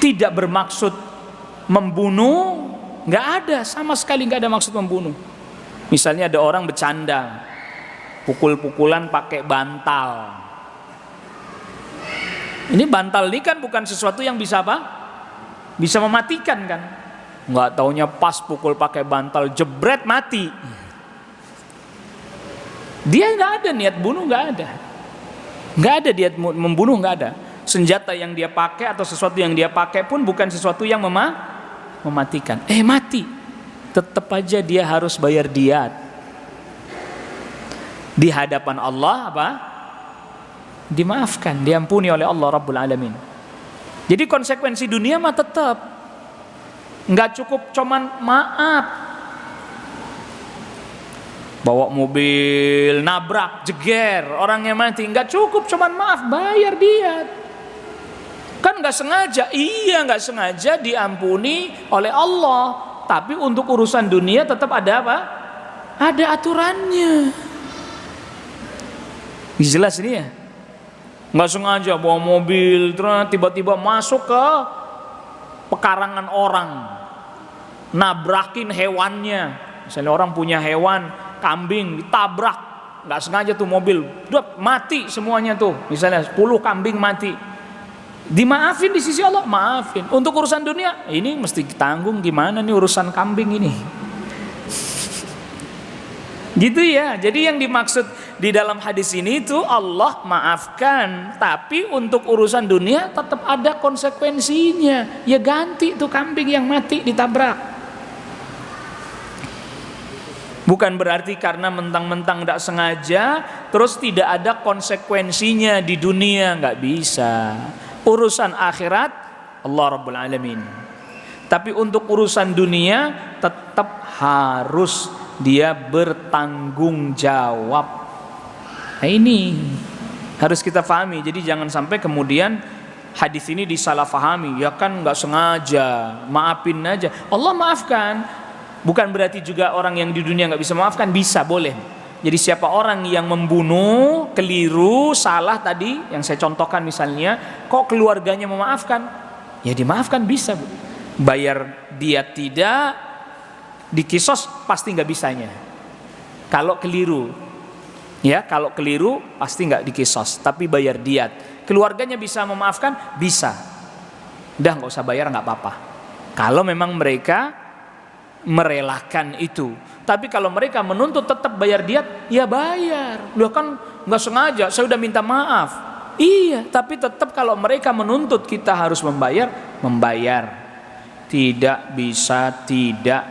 tidak bermaksud membunuh, nggak ada, sama sekali nggak ada maksud membunuh. Misalnya ada orang bercanda, pukul-pukulan pakai bantal. Ini bantal ini kan bukan sesuatu yang bisa apa? Bisa mematikan kan? Nggak taunya pas pukul pakai bantal jebret mati. Dia nggak ada niat bunuh, nggak ada niat membunuh, nggak ada. Senjata yang dia pakai atau sesuatu yang dia pakai pun bukan sesuatu yang mematikan. Mati, tetap aja dia harus bayar diat. Di hadapan Allah apa? Dimaafkan, diampuni oleh Allah Rabbul Alamin. Jadi konsekuensi dunia mah tetap. Nggak cukup cuman maaf, bawa mobil nabrak jeger orangnya mati, nggak cukup cuman maaf, bayar diat. Kan nggak sengaja, iya nggak sengaja, diampuni oleh Allah. Tapi untuk urusan dunia tetap ada apa? Ada aturannya. Jelas ini ya. Nggak sengaja bawa mobil terus tiba-tiba masuk ke pekarangan orang, nabrakin hewannya. Misalnya orang punya hewan kambing, ditabrak, nggak sengaja tuh mobil, mati semuanya tuh. Misalnya 10 kambing mati, dimaafin di sisi Allah, maafin. Untuk urusan dunia ini mesti ditanggung, gimana nih urusan kambing ini. Gitu ya. Jadi yang dimaksud di dalam hadis ini itu Allah maafkan, tapi untuk urusan dunia tetap ada konsekuensinya. Ya ganti tuh kambing yang mati ditabrak. Bukan berarti karena mentang-mentang tidak sengaja terus tidak ada konsekuensinya di dunia, nggak bisa. Urusan akhirat Allah Rabbul Alamin. Tapi untuk urusan dunia tetap harus dia bertanggung jawab. Nah ini harus kita pahami. Jadi jangan sampai kemudian hadis ini disalahfahami. Ya kan nggak sengaja, maafin aja. Allah maafkan. Bukan berarti juga orang yang di dunia nggak bisa maafkan, bisa, boleh. Jadi siapa orang yang membunuh, keliru, salah tadi yang saya contohkan misalnya, kok keluarganya memaafkan? Ya dimaafkan bisa, Bu. Bayar dia tidak, dikisos pasti nggak bisanya. Kalau keliru, ya kalau keliru pasti nggak dikisos, tapi bayar diat. Keluarganya bisa memaafkan, bisa. Udah nggak usah bayar, nggak apa-apa. Kalau memang mereka merelakan itu. Tapi kalau mereka menuntut tetap bayar diat, ya bayar. Loh kan nggak sengaja, saya udah minta maaf. Iya, tapi tetap kalau mereka menuntut kita harus membayar, membayar. Tidak bisa tidak,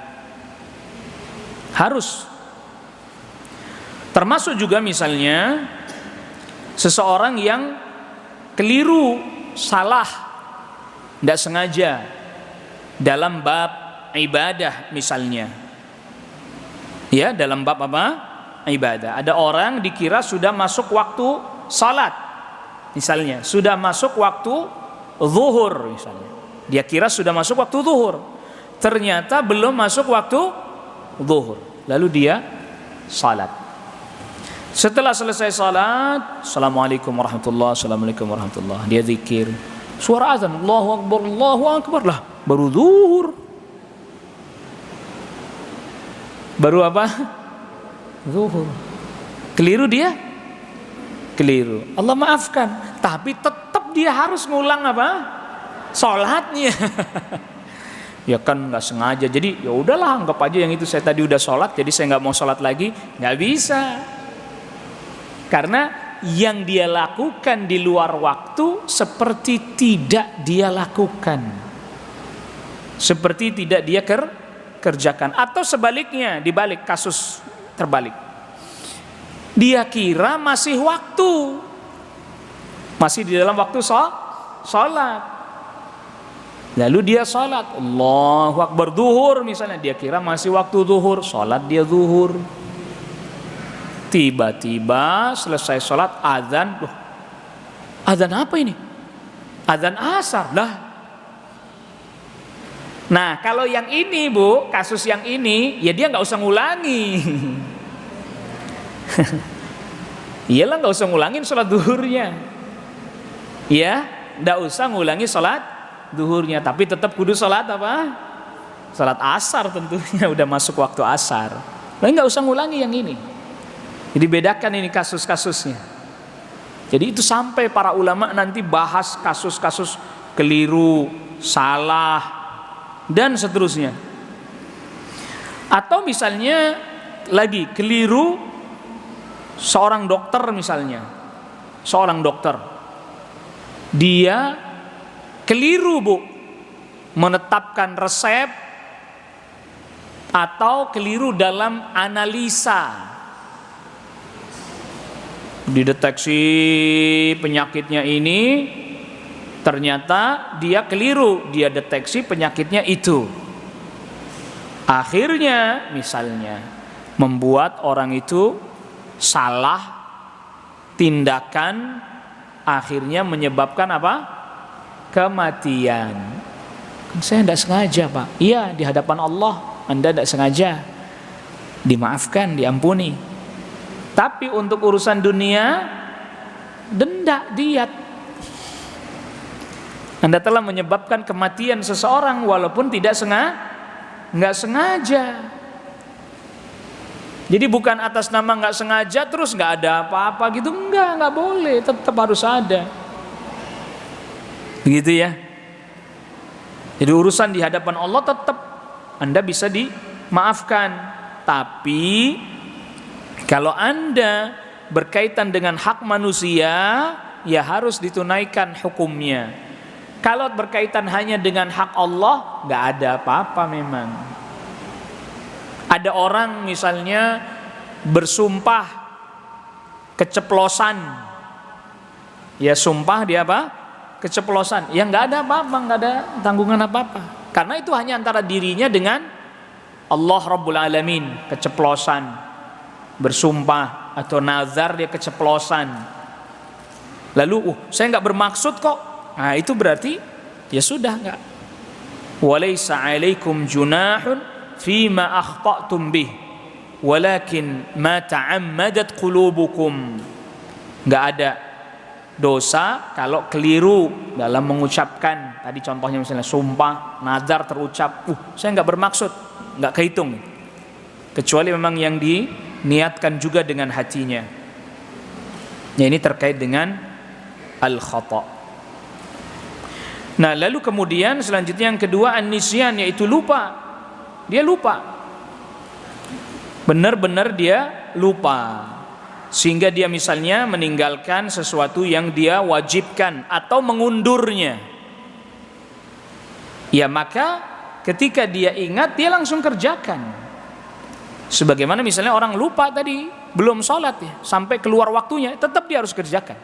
harus. Termasuk juga misalnya seseorang yang keliru, salah, tidak sengaja dalam bab ibadah misalnya. Ya, dalam bab apa? Ibadah. Ada orang dikira sudah masuk waktu salat. Misalnya, sudah masuk waktu zuhur misalnya. Dia kira sudah masuk waktu zuhur. Ternyata belum masuk waktu zuhur. Lalu dia salat. Setelah selesai salat, Assalamualaikum warahmatullahi wabarakatuh, Assalamualaikum warahmatullahi wabarakatuh. Dia zikir. Suara azan, Allahu Akbar, Allahu Akbar lah. Baru zuhur. Baru apa? Zuhur. Keliru dia? Keliru. Allah maafkan. Tapi tetap dia harus ngulang apa? Sholatnya. Ya kan nggak sengaja. Jadi ya udahlah, anggap aja yang itu saya tadi udah sholat, jadi saya nggak mau sholat lagi. Nggak bisa. Karena yang dia lakukan di luar waktu seperti tidak dia lakukan. Seperti tidak dia kerjakan. Atau sebaliknya, dibalik, kasus terbalik. Dia kira masih waktu, masih di dalam waktu sholat. Lalu dia sholat, Allahu Akbar, zuhur misalnya. Dia kira masih waktu zuhur, sholat dia zuhur. Tiba-tiba selesai sholat, azan. Loh, azan apa ini? Azan asar lah. Nah kalau yang ini, Bu, kasus yang ini, ya dia nggak usah ngulangi. Iyalah, nggak usah ngulangin sholat duhurnya. Ya, nggak usah ngulangi sholat duhurnya. Tapi tetap kudu sholat apa? Sholat asar tentunya, udah masuk waktu asar. Lalu nggak usah ngulangi yang ini. Jadi bedakan ini kasus-kasusnya. Jadi itu sampai para ulama nanti bahas kasus-kasus keliru, salah, dan seterusnya. Atau misalnya lagi keliru seorang dokter misalnya. Seorang dokter. Dia keliru, Bu, menetapkan resep atau keliru dalam analisa. Dideteksi penyakitnya ini, ternyata dia keliru, dia deteksi penyakitnya itu. Akhirnya misalnya membuat orang itu salah tindakan, akhirnya menyebabkan apa? Kematian. Saya tidak sengaja, Pak. Iya, di hadapan Allah Anda tidak sengaja. Dimaafkan, diampuni. Tapi untuk urusan dunia, denda, diat. Anda telah menyebabkan kematian seseorang walaupun nggak sengaja. Jadi bukan atas nama nggak sengaja terus nggak ada apa-apa gitu, nggak boleh, tetap harus ada. Begitu ya. Jadi urusan di hadapan Allah tetap Anda bisa dimaafkan, tapi kalau Anda berkaitan dengan hak manusia, ya harus ditunaikan hukumnya. Kalau berkaitan hanya dengan hak Allah, nggak ada apa-apa memang. Ada orang misalnya bersumpah keceplosan, ya sumpah dia apa? Keceplosan. Ya nggak ada apa-apa, nggak ada tanggungan apa-apa. Karena itu hanya antara dirinya dengan Allah Rabbul Alamin, keceplosan. Bersumpah atau nazar dia keceplosan. Lalu saya nggak bermaksud kok. Nah itu berarti ya sudah nggak. Walaysa alaikum junahun fima akhta'tum bih walakin ma ta'ammadat qulubukum. Enggak ada dosa kalau keliru dalam mengucapkan. Tadi contohnya misalnya sumpah, nazar terucap, saya enggak bermaksud, enggak kehitung. Kecuali memang yang diniatkan juga dengan hatinya. Ya, ini terkait dengan al-khata'. Nah, lalu kemudian selanjutnya yang kedua an-nisyan, yaitu lupa. Dia lupa. Benar-benar dia lupa. Sehingga dia misalnya meninggalkan sesuatu yang dia wajibkan atau mengundurnya. Ya, maka ketika dia ingat dia langsung kerjakan. Sebagaimana misalnya orang lupa tadi belum sholat ya, sampai keluar waktunya, tetap dia harus kerjakan.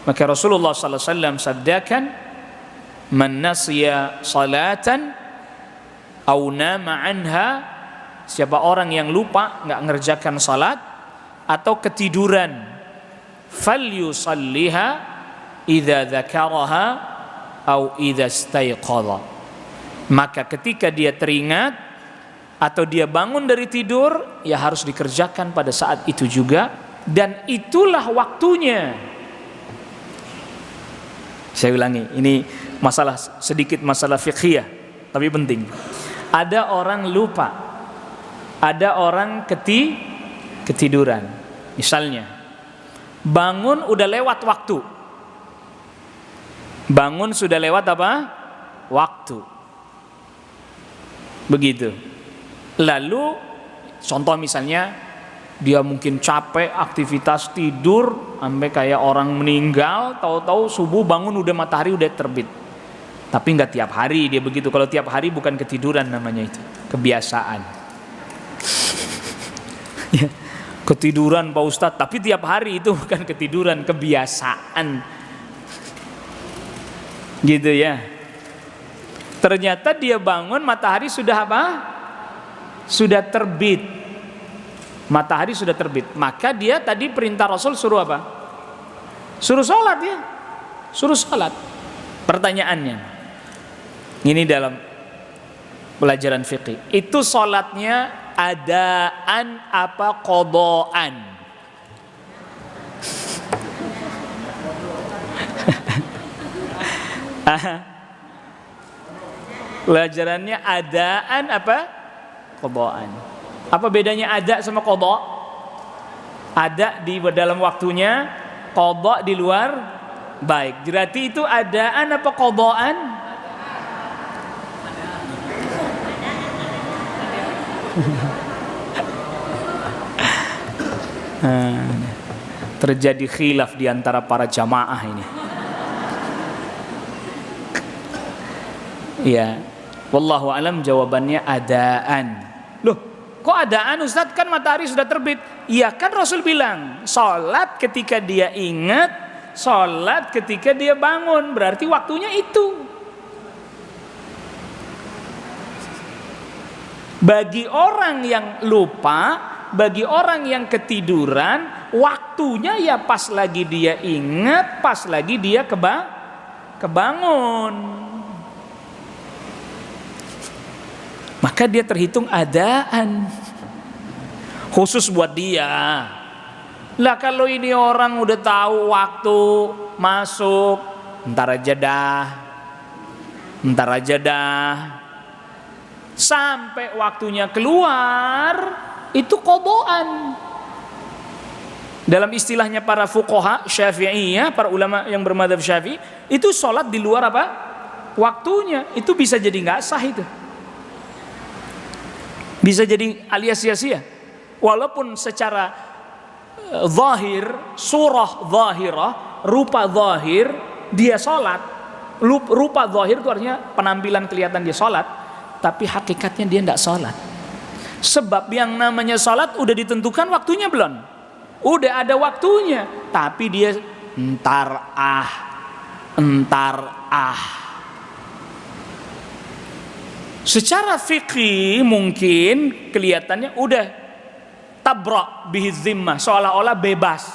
Maka Rasulullah sallallahu alaihi wasallam sabdakan, man nasiya salatan aw nama anha, siapa orang yang lupa enggak ngerjakan salat atau ketiduran, falyusalliha idza dzakaraha aw idza istayqadha, maka ketika dia teringat atau dia bangun dari tidur, ya harus dikerjakan pada saat itu juga, dan itulah waktunya. Saya ulangi, ini masalah sedikit masalah fiqhiyah tapi penting. Ada orang lupa, ada orang ketiduran. Misalnya bangun udah lewat waktu. Bangun sudah lewat apa? Waktu. Begitu. Lalu contoh misalnya dia mungkin capek aktivitas tidur sampai kayak orang meninggal, tahu-tahu subuh bangun udah matahari udah terbit. Tapi nggak tiap hari dia begitu. Kalau tiap hari bukan ketiduran namanya, itu kebiasaan. Ya, ketiduran Pak Ustadz, tapi tiap hari itu bukan ketiduran, kebiasaan. Gitu ya. Ternyata dia bangun matahari sudah apa? Sudah terbit. Matahari sudah terbit, maka dia tadi perintah Rasul suruh apa? Suruh sholat ya, suruh sholat. Pertanyaannya, ini dalam pelajaran fikih, itu sholatnya adaan apa qadaan? Pelajarannya adaan apa qadaan? Apa bedanya ada sama qadha? Ada di dalam waktunya, qadha di luar. Baik, berarti itu adaan apa qadhaan? Terjadi khilaf di antara para jamaah ini. Ya, wallahu alam, jawabannya adaan. Loh, kok adaan Ustadz, kan matahari sudah terbit? Iya kan Rasul bilang sholat ketika dia ingat, sholat ketika dia bangun, berarti waktunya itu. Bagi orang yang lupa, bagi orang yang ketiduran, waktunya ya pas lagi dia ingat, pas lagi dia kebangun. Maka dia terhitung adaan khusus buat dia. Lah kalau ini orang udah tahu waktu masuk, ntar aja dah, sampai waktunya keluar, itu qadhaan. Dalam istilahnya para fuqaha Syafi'iyah, para ulama yang bermadzhab Syafi'i, itu sholat di luar apa? Waktunya. Itu bisa jadi nggak sah itu. Bisa jadi alias sia-sia. Walaupun secara zahir, surah zahirah, rupa zahir dia sholat. Rupa zahir itu artinya penampilan kelihatan dia sholat, tapi hakikatnya dia tidak sholat. Sebab yang namanya sholat udah ditentukan waktunya belum? Udah ada waktunya, tapi dia entar ah. Secara fikih mungkin kelihatannya udah tabra bihi zimmah, seolah-olah bebas.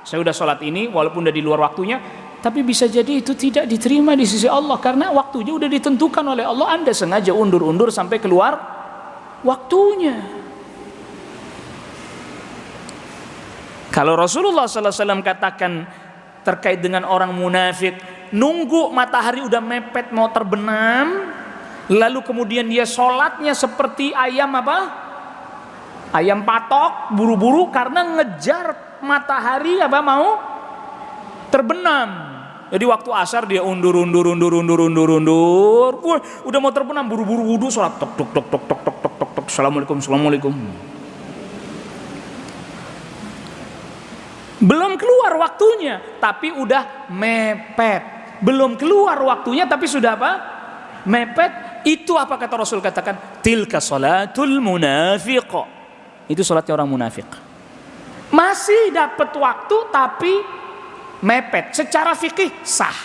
Saya udah sholat ini walaupun udah di luar waktunya, tapi bisa jadi itu tidak diterima di sisi Allah karena waktunya udah ditentukan oleh Allah. Anda sengaja undur-undur sampai keluar waktunya. Kalau Rasulullah SAW katakan terkait dengan orang munafik, nunggu matahari udah mepet mau terbenam, lalu kemudian dia sholatnya seperti ayam apa? Ayam patok, buru-buru karena ngejar matahari apa mau terbenam. Jadi waktu asar dia undur. Wah, udah mau terbenam, buru-buru wudu, sholat tok. Assalamualaikum. Belum keluar waktunya, tapi udah mepet. Belum keluar waktunya, tapi sudah apa? Mepet. Itu apa kata Rasul katakan? Tilka salatul munafiq. Itu salatnya orang munafik. Masih dapat waktu, tapi mepet. Secara fikih sah.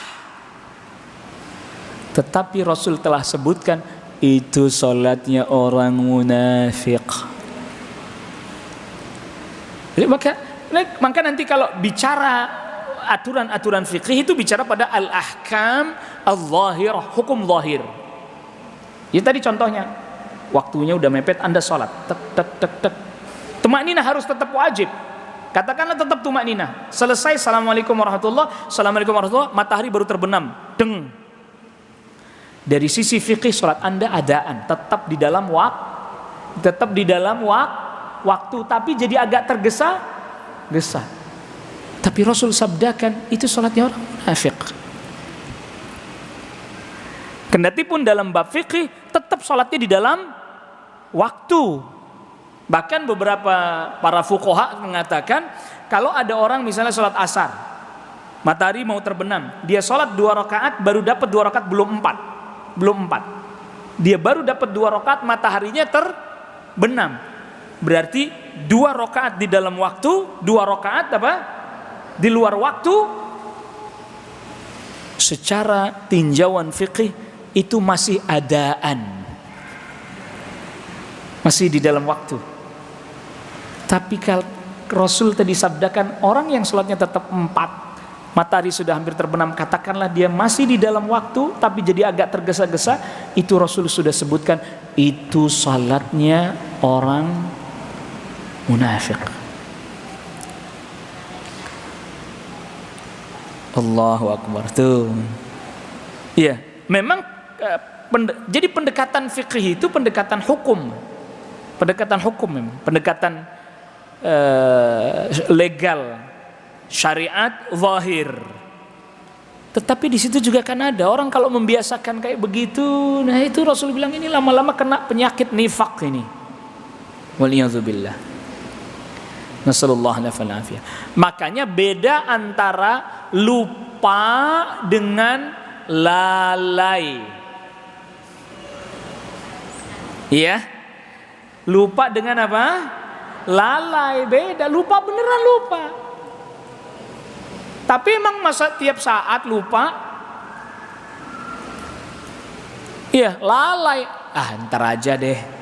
Tetapi Rasul telah sebutkan itu salatnya orang munafik. Jadi maka nanti kalau bicara aturan-aturan fikih itu bicara pada al-ahkam al-zahirah, hukum zahir. Ya tadi contohnya, waktunya udah mepet, Anda sholat, tek. Tumakninah harus tetap wajib. Katakanlah tetap tumakninah. Selesai, assalamualaikum warahmatullah, matahari baru terbenam, deng. Dari sisi fikih sholat Anda adaan, tetap di dalam waktu, tapi jadi agak tergesa-gesa. Tapi Rasul sabdakan itu sholatnya orang munafik. Kendati pun dalam bab fikih tetap sholatnya di dalam waktu. Bahkan beberapa para fuqaha mengatakan kalau ada orang misalnya sholat asar, matahari mau terbenam, dia sholat 2 rakaat baru dapat 2 rakaat, belum 4. Dia baru dapat 2 rakaat, mataharinya terbenam. Berarti 2 rakaat di dalam waktu, 2 rakaat apa? Di luar waktu. Secara tinjauan fikih itu masih adaan, masih di dalam waktu. Tapi kalau Rasul tadi sabdakan orang yang sholatnya tetap 4, matahari sudah hampir terbenam, katakanlah dia masih di dalam waktu tapi jadi agak tergesa-gesa, itu Rasul sudah sebutkan itu sholatnya orang munafik. Allahu Akbar tuh. Iya, memang jadi pendekatan fikih itu pendekatan hukum. Memang, pendekatan legal, syariat zahir. Tetapi di situ juga kan ada orang kalau membiasakan kayak begitu, nah itu Rasul bilang ini lama-lama kena penyakit nifak ini. Waliyadzubillah. Nasallallahu alaihi wasallam. Makanya beda antara lupa dengan lalai. Iya? Lupa dengan apa? Lalai, beda. Lupa beneran lupa. Tapi emang masa tiap saat lupa? Iya, lalai. Ntar aja deh.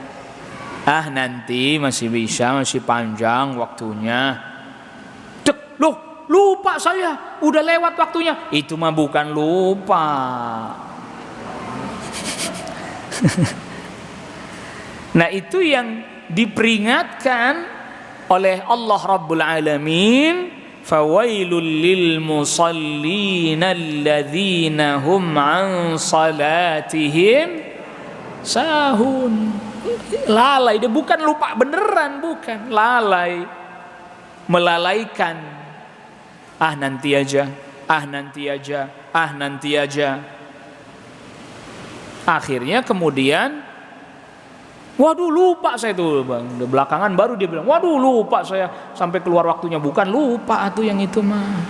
Nanti masih bisa, masih panjang waktunya. Loh, lupa saya. Udah lewat waktunya. Itu mah bukan lupa. Nah, itu yang diperingatkan oleh Allah Rabbul Alamin, fawailul lil musallin alladzina hum an salatihim sahun. Lalai, dia bukan lupa beneran, bukan lalai, melalaikan. Nanti aja. Akhirnya kemudian waduh lupa saya tuh bang. Belakangan baru dia bilang, waduh lupa saya sampai keluar waktunya. Bukan lupa tuh yang itu mah,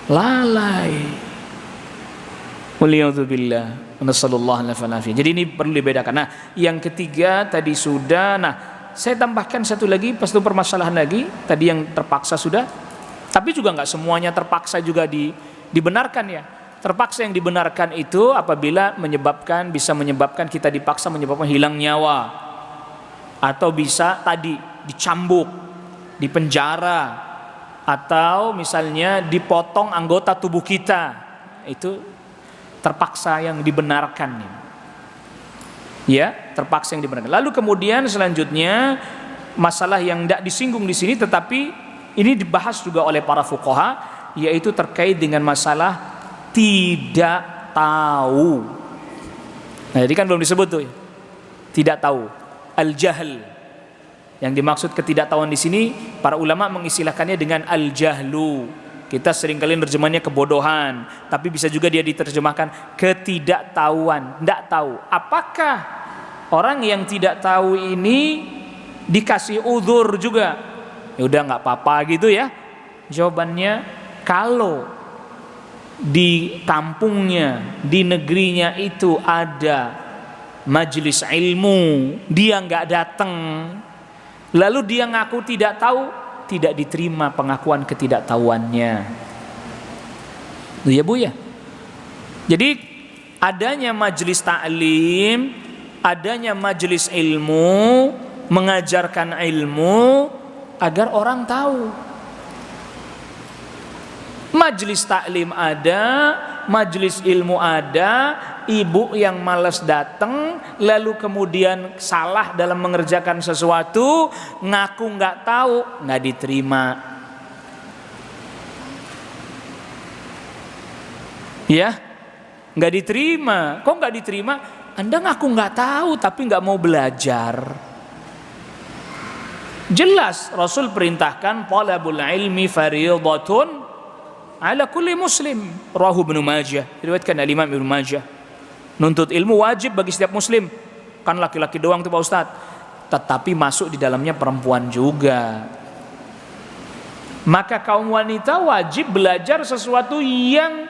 lalai. Waliyadzubillah. Nasallallahu alaihi wasallam. Jadi ini perlu dibedakan. Nah, yang ketiga tadi sudah. Nah, saya tambahkan satu lagi, pas itu permasalahan lagi. Tadi yang terpaksa sudah. Tapi juga nggak semuanya terpaksa juga dibenarkan ya. Terpaksa yang dibenarkan itu apabila bisa menyebabkan kita dipaksa, menyebabkan hilang nyawa, atau bisa tadi dicambuk, dipenjara, atau misalnya dipotong anggota tubuh kita. Itu terpaksa yang dibenarkan. Ya, terpaksa yang dibenarkan. Lalu kemudian selanjutnya masalah yang tidak disinggung di sini tetapi Ini dibahas juga oleh para fuqaha, yaitu terkait dengan masalah tidak tahu. Nah, jadi kan belum disebut tuh, tidak tahu, al-jahl. Yang dimaksud ketidaktahuan di sini, para ulama mengistilahkannya dengan al-jahlu. Kita seringkali nerjemahnya kebodohan, tapi bisa juga dia diterjemahkan ketidaktahuan, tidak tahu. Apakah orang yang tidak tahu ini dikasih uzur juga? Ya udah nggak apa-apa gitu ya. Jawabannya, kalau di kampungnya, di negerinya itu ada majelis ilmu, dia nggak datang, lalu dia ngaku tidak tahu, tidak diterima pengakuan ketidaktahuannya. Tuh ya Bu ya. Jadi adanya majelis ta'lim, adanya majelis ilmu, mengajarkan ilmu agar orang tahu. Majelis taklim ada, majelis ilmu ada, ibu yang malas datang, lalu kemudian salah dalam mengerjakan sesuatu, ngaku nggak tahu, nggak diterima. Ya, nggak diterima. Kok nggak diterima? Anda ngaku nggak tahu, tapi nggak mau belajar. Jelas Rasul perintahkan talabul ilmi fardhatun ala kulli muslim, rawahu Ibnu Majah, diriwayatkan oleh Imam Ibnu Majah. Nuntut ilmu wajib bagi setiap muslim. Kan laki-laki doang tuh Pak Ustaz. Tetapi masuk di dalamnya perempuan juga. Maka kaum wanita wajib belajar sesuatu yang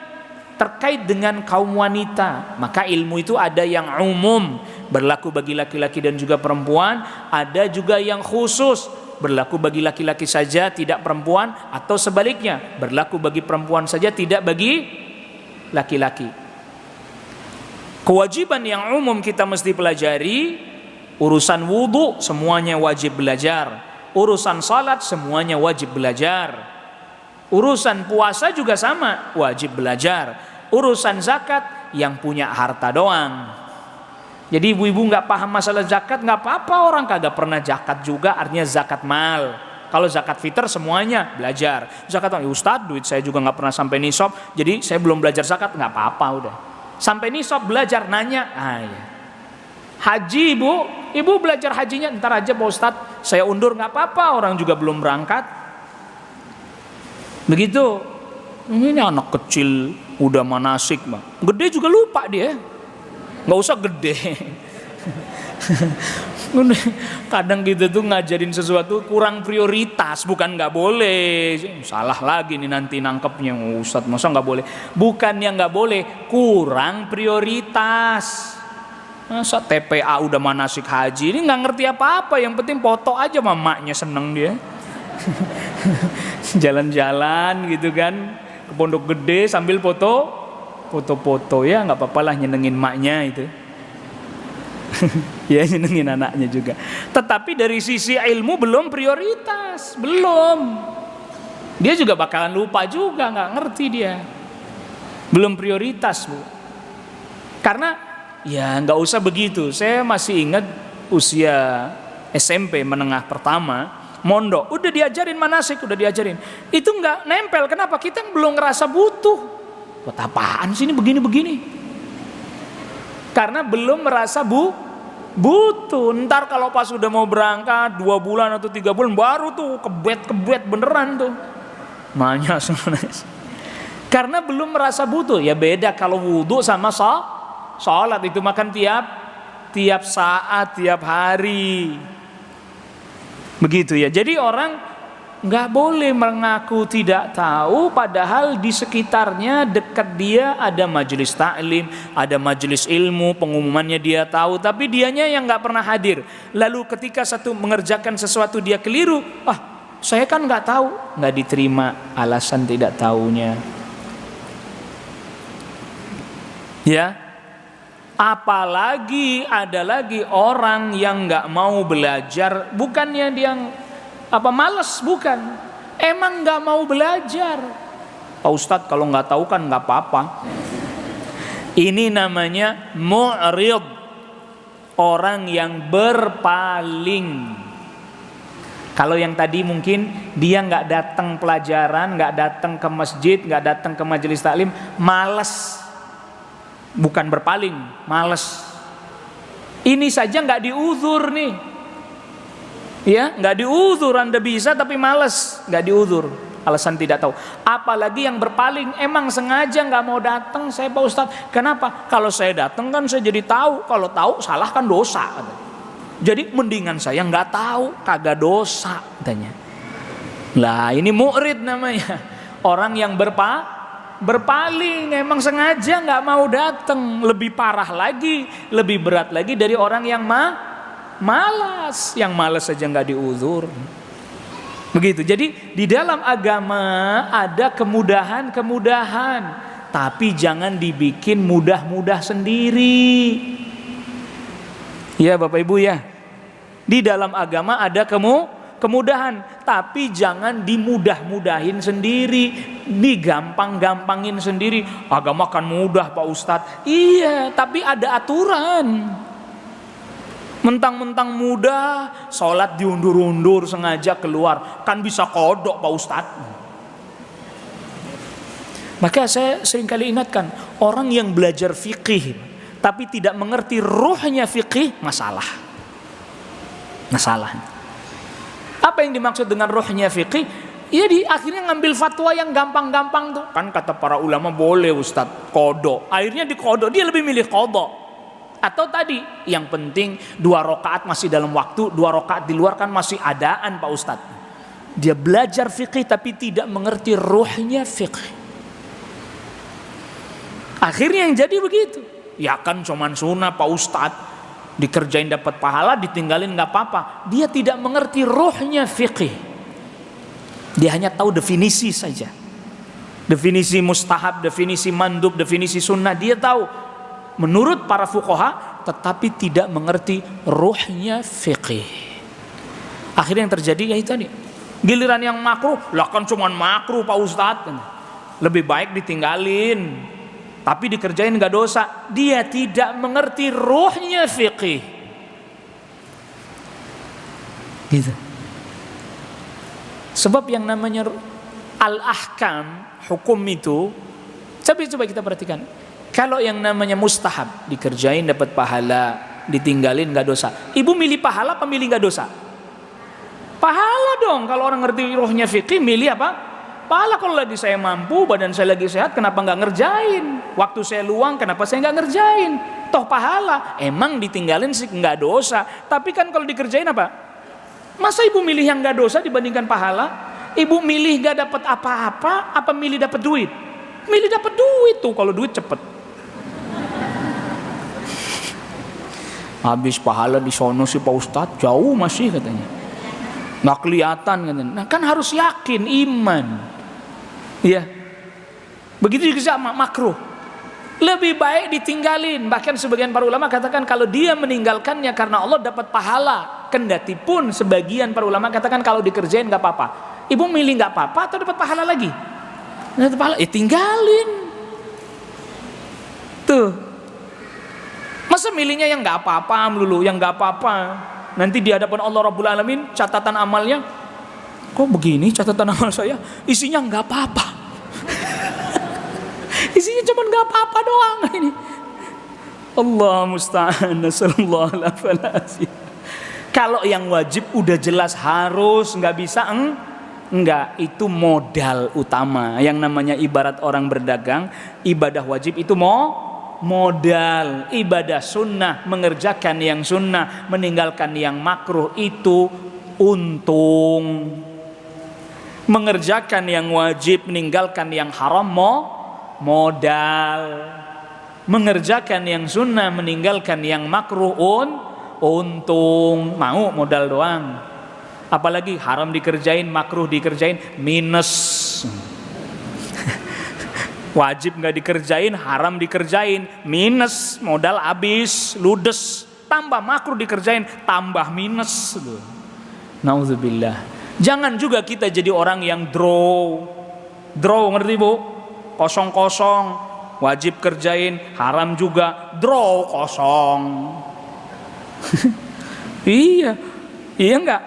terkait dengan kaum wanita. Maka ilmu itu ada yang umum, berlaku bagi laki-laki dan juga perempuan, ada juga yang khusus, berlaku bagi laki-laki saja tidak perempuan, atau sebaliknya, berlaku bagi perempuan saja tidak bagi laki-laki. Kewajiban yang umum kita mesti pelajari, urusan wudu semuanya wajib belajar, urusan salat semuanya wajib belajar, urusan puasa juga sama wajib belajar, urusan zakat yang punya harta doang. Jadi ibu-ibu nggak paham masalah zakat, nggak apa-apa, orang kagak pernah zakat juga, artinya zakat mal. Kalau zakat fitr semuanya belajar. Zakat, Ustadz duit saya juga nggak pernah sampai nisab, jadi saya belum belajar zakat, nggak apa-apa udah. Sampai nisab belajar nanya, ya. Haji ibu belajar hajinya ntar aja Pak Ustadz, saya undur, nggak apa-apa, orang juga belum berangkat. Begitu. Ini anak kecil udah manasik mah, gede juga lupa dia. Nggak usah gede. Kadang gitu tuh ngajarin sesuatu kurang prioritas, bukan nggak boleh. Salah lagi nih nanti nangkepnya, Ustadz masa nggak boleh. Bukannya nggak boleh, kurang prioritas. Masa TPA udah manasik haji, ini nggak ngerti apa-apa, yang penting foto aja, mamanya seneng dia. Jalan-jalan gitu kan ke Pondok Gede sambil foto-foto, ya nggak apa-apa lah, nyenengin maknya itu. Ya nyenengin anaknya juga. Tetapi dari sisi ilmu belum prioritas, belum. Dia juga bakalan lupa juga, nggak ngerti dia. Belum prioritas Bu. Karena ya nggak usah begitu. Saya masih ingat usia SMP menengah pertama, mondok, udah diajarin manasik, udah diajarin. Itu nggak nempel. Kenapa? Kita belum ngerasa butuh. Buat apaan sih ini begini-begini? Karena belum merasa butuh. Ntar kalau pas udah mau berangkat 2 bulan atau 3 bulan baru tuh kebet beneran tuh. Nanya sebenarnya. Karena belum merasa butuh. Ya beda kalau wudu sama sholat, itu makan tiap saat, tiap hari. Begitu ya. Jadi orang nggak boleh mengaku tidak tahu, padahal di sekitarnya dekat dia ada majelis taklim, ada majelis ilmu, pengumumannya dia tahu, tapi dianya yang nggak pernah hadir. Lalu ketika mengerjakan sesuatu dia keliru, saya kan nggak tahu, nggak diterima alasan tidak tahunya. Ya, apalagi ada lagi orang yang nggak mau belajar, bukannya dia malas, bukan, emang nggak mau belajar. Pak Ustadz kalau nggak tahu kan nggak apa-apa. Ini namanya mu'rid, orang yang berpaling. Kalau yang tadi mungkin dia nggak datang pelajaran, nggak datang ke masjid, nggak datang ke majelis taklim, malas, bukan berpaling, malas. Ini saja nggak diuzur nih, ya nggak diuzur. Anda bisa tapi malas, nggak diuzur, alasan tidak tahu. Apalagi yang berpaling, emang sengaja nggak mau datang. Saya Pak Ustadz, kenapa? Kalau saya datang kan saya jadi tahu, kalau tahu salah kan dosa. Jadi mendingan saya nggak tahu, kagak dosa katanya. Lah ini mu'rid namanya, orang yang berpaling, emang sengaja nggak mau datang. Lebih parah lagi, lebih berat lagi dari orang yang malas. Yang malas saja nggak diuzur. Begitu. Jadi di dalam agama ada kemudahan-kemudahan, tapi jangan dibikin mudah-mudah sendiri. Ya Bapak Ibu ya, di dalam agama ada kemudahan, tapi jangan dimudah-mudahin sendiri, digampang-gampangin sendiri. Agama kan mudah Pak Ustadz. Iya, tapi ada aturan. Mentang-mentang mudah, sholat diundur-undur sengaja keluar, kan bisa kodok Pak Ustadz. Maka saya seringkali ingatkan, orang yang belajar fikih tapi tidak mengerti ruhnya fikih, masalah. Apa yang dimaksud dengan ruhnya fikih? Ya di akhirnya ngambil fatwa yang gampang-gampang tuh. Kan kata para ulama boleh Ustadz kodok. Akhirnya di kodok, dia lebih milih kodok. Atau tadi yang penting 2 rakaat masih dalam waktu, 2 rakaat di luar kan masih adaan Pak Ustadz. Dia belajar fikih tapi tidak mengerti ruhnya fikih. Akhirnya yang jadi begitu. Ya kan cuman sunnah Pak Ustadz, dikerjain dapat pahala, ditinggalin nggak apa-apa. Dia tidak mengerti ruhnya fikih. Dia hanya tahu definisi saja, definisi mustahab, definisi mandub, definisi sunnah. Dia tahu menurut para fuqaha, tetapi tidak mengerti ruhnya fikih. Akhirnya yang terjadi ya itu tadi, giliran yang makruh, lah kan cuman makruh Pak Ustadz, lebih baik ditinggalin. Tapi dikerjain gak dosa. Dia tidak mengerti ruhnya fikih. Gitu. Sebab yang namanya al-ahkam, hukum itu, coba kita perhatikan. Kalau yang namanya mustahab, dikerjain dapat pahala, ditinggalin gak dosa. Ibu milih pahala apa milih gak dosa? Pahala dong. Kalau orang ngerti ruhnya fikih, milih apa? Pahala. Kalau lagi saya mampu, badan saya lagi sehat, kenapa nggak ngerjain? Waktu saya luang, kenapa saya nggak ngerjain? Toh pahala. Emang ditinggalin sih nggak dosa, tapi kan kalau dikerjain apa? Masa ibu milih yang nggak dosa dibandingkan pahala? Ibu milih nggak dapat apa-apa, apa milih dapat duit? Milih dapat duit tuh, kalau duit cepet. Habis pahala di sono sih Pak Ustadz, jauh masih katanya. Nggak kelihatan katanya. Nah kan harus yakin, iman. Ya, begitu juga sama makruh. Lebih baik ditinggalin. Bahkan sebagian para ulama katakan kalau dia meninggalkannya karena Allah dapat pahala. Kendati pun sebagian para ulama katakan kalau dikerjain nggak apa-apa. Ibu milih nggak apa-apa atau dapat pahala lagi? Dapat pahala, tinggalin. Tuh. Masa milihnya yang nggak apa-apa melulu, yang nggak apa-apa. Nanti di hadapan Allah Rabbul Alamin catatan amalnya, kok begini catatan amal saya? Isinya nggak apa-apa. Isinya cuma nggak apa-apa doang ini. Allah musta'an. Nasallallahu alaihi. Kalau yang wajib udah jelas harus, nggak bisa enggak, itu modal utama. Yang namanya ibarat orang berdagang, ibadah wajib itu modal. Ibadah sunnah, mengerjakan yang sunnah, meninggalkan yang makruh itu untung. Mengerjakan yang wajib, meninggalkan yang haram modal. Mengerjakan yang sunnah, meninggalkan yang makruh untung. Mau modal doang. Apalagi haram dikerjain, makruh dikerjain, minus. Wajib nggak dikerjain, haram dikerjain, minus, modal habis, ludes. Tambah makruh dikerjain, tambah minus. Nauzubillah. Jangan juga kita jadi orang yang draw, ngerti Bu? Kosong-kosong, wajib kerjain, haram juga, draw kosong. Iya enggak?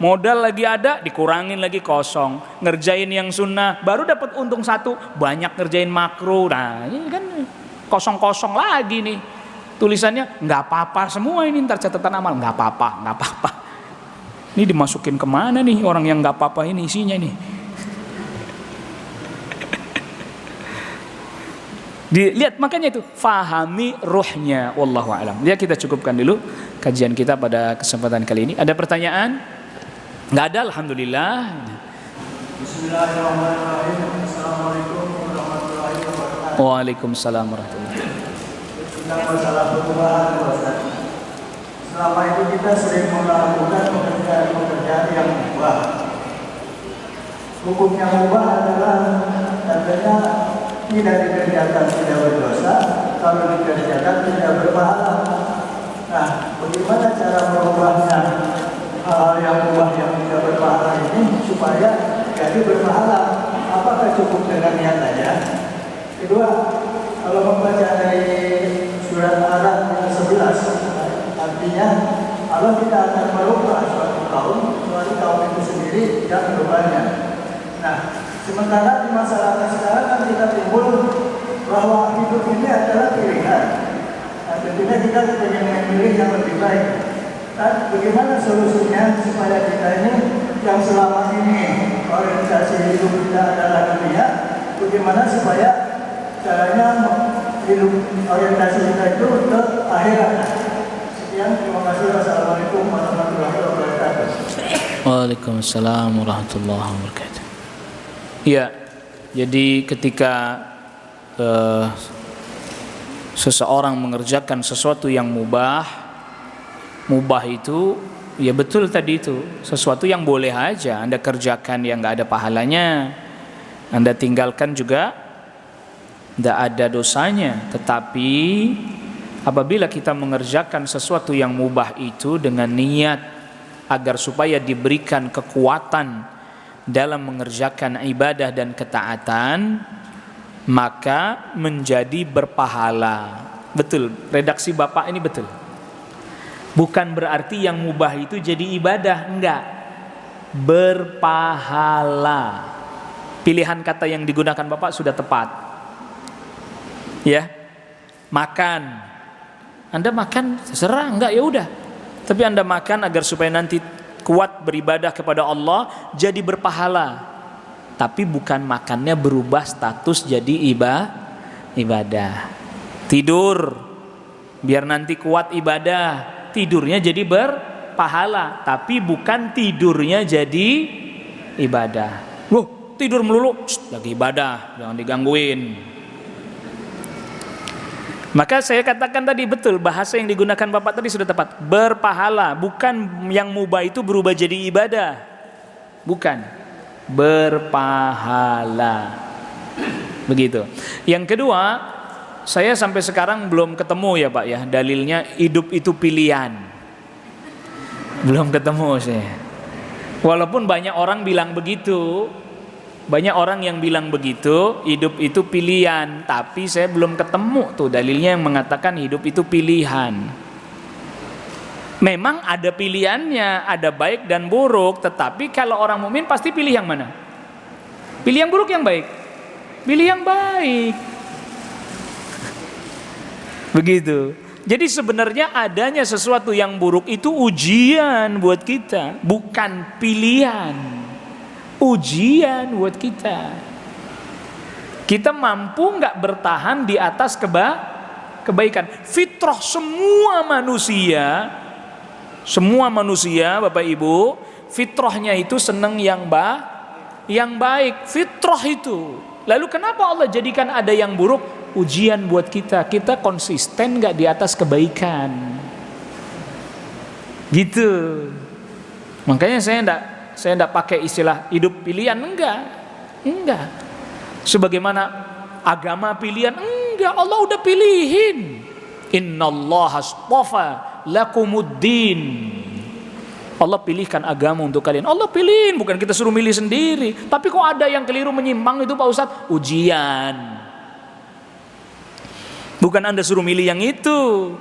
Modal lagi ada, dikurangin lagi kosong. Ngerjain yang sunnah, baru dapat untung 1, banyak ngerjain makruh. Nah, ini kan kosong-kosong lagi nih. Tulisannya nggak apa-apa semua ini, ntar catatan amal nggak apa-apa. Ini dimasukin kemana nih orang yang nggak apa-apa ini isinya nih? Dilihat, makanya itu fahami ruhnya, wallahu alam. Ya, kita cukupkan dulu kajian kita pada kesempatan kali ini. Ada pertanyaan? Nggak ada, alhamdulillah. Bismillahirrahmanirrahim. Assalamualaikum warahmatullahi wabarakatuh. Waalaikumsalam warahmatullahi wabarakatuh. Tentang masalah perubahan, Ustaz. Selama itu kita sering melakukan pekerjaan yang mubah. Hukumnya mubah adalah katanya tidak dikerjakan tidak berdosa, kalau dikerjakan tidak berpahala. Nah, bagaimana cara merubahnya hal yang mubah yang tidak berpahala ini supaya jadi berpahala? Apakah cukup dengan niat saja? Kedua, kalau membaca dari surat Al-Araf yang 11, artinya Allah tidak akan merubah suatu kaum kecuali kaum itu sendiri yang merubahnya. Nah, sementara di masyarakat sekarang kan kita timbul bahwa hidup ini adalah pilihan. Nah, tentunya kita ingin memilih yang lebih baik. Dan bagaimana solusinya supaya kita ini yang selama ini orientasi hidup kita adalah dunia, bagaimana supaya caranya hidup orientasi kita itu ke akhirat. Sekian, terima kasih. Wassalamualaikum warahmatullahi wabarakatuh. Waalaikumsalam warahmatullahi wabarakatuh. Ya, jadi ketika seseorang mengerjakan sesuatu yang mubah itu ya betul tadi itu sesuatu yang boleh aja Anda kerjakan yang nggak ada pahalanya, Anda tinggalkan juga tidak ada dosanya. Tetapi apabila kita mengerjakan sesuatu yang mubah itu dengan niat agar supaya diberikan kekuatan dalam mengerjakan ibadah dan ketaatan, maka menjadi berpahala. Betul, redaksi Bapak ini betul. Bukan berarti yang mubah itu jadi ibadah, enggak. Berpahala. Pilihan kata yang digunakan Bapak sudah tepat. Ya. Makan. Anda makan terserah, enggak ya udah. Tapi Anda makan agar supaya nanti kuat beribadah kepada Allah, jadi berpahala. Tapi bukan makannya berubah status jadi ibadah. Tidur biar nanti kuat ibadah, tidurnya jadi berpahala, tapi bukan tidurnya jadi ibadah. Wah, tidur melulu, lagi ibadah, jangan digangguin. Maka saya katakan tadi betul, bahasa yang digunakan Bapak tadi sudah tepat. Berpahala, bukan yang mubah itu berubah jadi ibadah. Bukan. Berpahala. Begitu. Yang kedua, saya sampai sekarang belum ketemu ya Pak ya, dalilnya hidup itu pilihan. Belum ketemu saya. Walaupun banyak orang bilang begitu. Banyak orang yang bilang begitu, hidup itu pilihan, tapi saya belum ketemu tuh dalilnya yang mengatakan hidup itu pilihan. Memang ada pilihannya, ada baik dan buruk, tetapi kalau orang mukmin pasti pilih yang mana? Pilih yang buruk yang baik? Pilih yang baik. Begitu. Jadi sebenarnya adanya sesuatu yang buruk itu ujian buat kita, bukan pilihan. Ujian buat kita. Kita mampu nggak bertahan di atas kebaikan. Fitrah semua manusia Bapak Ibu, fitrahnya itu senang yang baik. Fitrah itu. Lalu kenapa Allah jadikan ada yang buruk? Ujian buat kita. Kita konsisten nggak di atas kebaikan? Gitu. Makanya saya enggak pakai istilah hidup pilihan, enggak. Sebagaimana agama pilihan, enggak. Allah udah pilihin. Innallaha astafa lakumuddin. Allah pilihkan agama untuk kalian. Allah pilihin, bukan kita suruh milih sendiri. Tapi kok ada yang keliru menyimpang itu Pak Ustadz? Ujian. Bukan Anda suruh milih yang itu.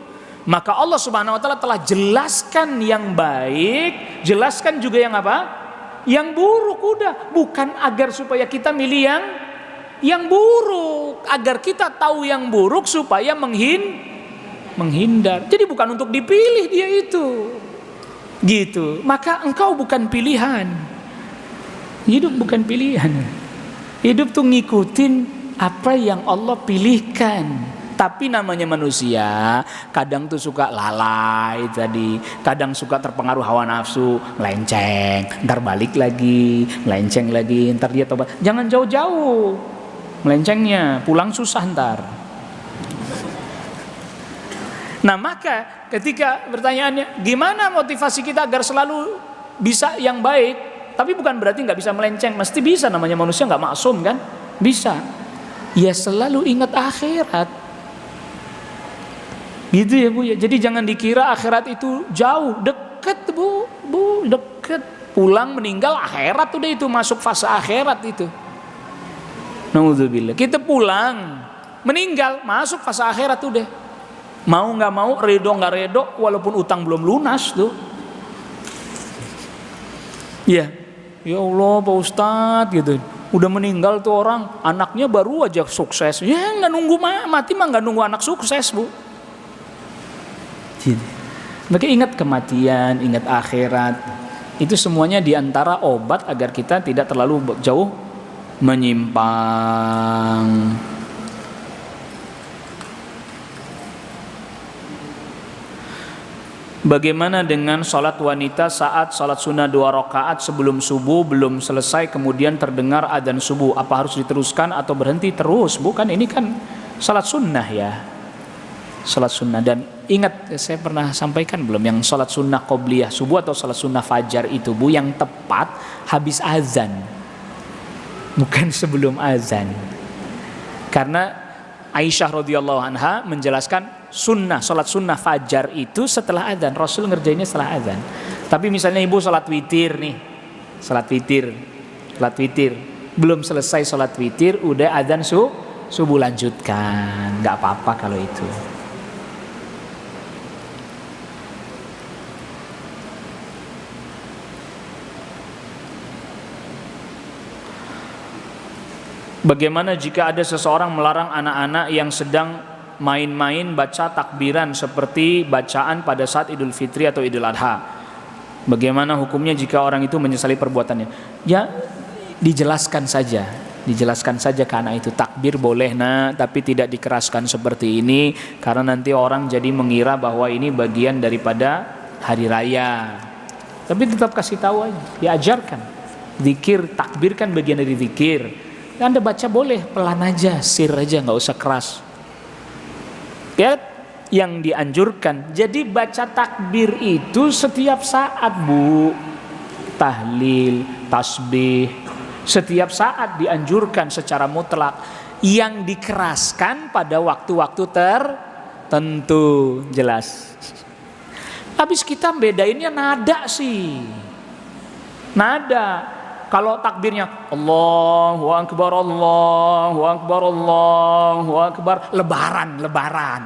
Maka Allah Subhanahu wa taala telah jelaskan yang baik, jelaskan juga yang apa? Yang buruk. Udah, bukan agar supaya kita milih yang buruk, agar kita tahu yang buruk supaya menghindar. Jadi bukan untuk dipilih dia itu. Gitu. Maka engkau bukan pilihan. Hidup bukan pilihan. Hidup tuh ngikutin apa yang Allah pilihkan. Tapi namanya manusia, kadang tuh suka lalai tadi, kadang suka terpengaruh hawa nafsu, melenceng, ntar balik lagi, melenceng lagi, ntar dia tobat. Jangan jauh-jauh melencengnya, pulang susah ntar. Nah maka ketika pertanyaannya, gimana motivasi kita agar selalu bisa yang baik? Tapi bukan berarti nggak bisa melenceng, mesti bisa, namanya manusia nggak maksum kan? Bisa. Ya selalu ingat akhirat. Gitu ya Bu ya. Jadi jangan dikira akhirat itu jauh, deket Bu, deket. Pulang meninggal akhirat udah itu, masuk fase akhirat itu. Naudzubillah. Kita pulang meninggal masuk fase akhirat udah. Mau nggak mau, redo nggak redo, walaupun utang belum lunas tuh. Ya, ya Allah Pak Ustadz gitu. Udah meninggal tuh orang, anaknya baru aja sukses. Ya nggak nunggu mati mah nggak nunggu anak sukses Bu. Maka ingat kematian, ingat akhirat. Itu semuanya diantara obat agar kita tidak terlalu jauh menyimpang. Bagaimana dengan sholat wanita saat sholat sunnah 2 rakaat sebelum subuh belum selesai kemudian terdengar adzan subuh? Apa harus diteruskan atau berhenti terus? Bukan, ini kan sholat sunnah ya. Sholat sunnah. Dan ingat, saya pernah sampaikan belum, yang sholat sunnah qobliyah subuh atau sholat sunnah fajar itu Bu, yang tepat habis azan, bukan sebelum azan. Karena Aisyah radhiyallahu anha menjelaskan sunnah, sholat sunnah fajar itu setelah azan. Rasul ngerjainnya setelah azan. Tapi misalnya ibu sholat witir nih, sholat witir belum selesai sholat witir udah azan subuh, lanjutkan, nggak apa-apa kalau itu. Bagaimana jika ada seseorang melarang anak-anak yang sedang main-main baca takbiran seperti bacaan pada saat Idul Fitri atau Idul Adha? Bagaimana hukumnya jika orang itu menyesali perbuatannya? Ya, dijelaskan saja ke anak itu, takbir boleh nak, tapi tidak dikeraskan seperti ini karena nanti orang jadi mengira bahwa ini bagian daripada hari raya. Tapi tetap kasih tahu aja, diajarkan. Zikir, takbir kan bagian dari zikir. Anda baca boleh pelan aja, sir aja, nggak usah keras. Ya, yang dianjurkan. Jadi baca takbir itu setiap saat Bu, tahlil, tasbih, setiap saat dianjurkan secara mutlak. Yang dikeraskan pada waktu-waktu tertentu, jelas. Habis kita bedainnya nada sih, nada. Kalau takbirnya Allahu Akbar, Allahu Akbar, Allahu Akbar, lebaran.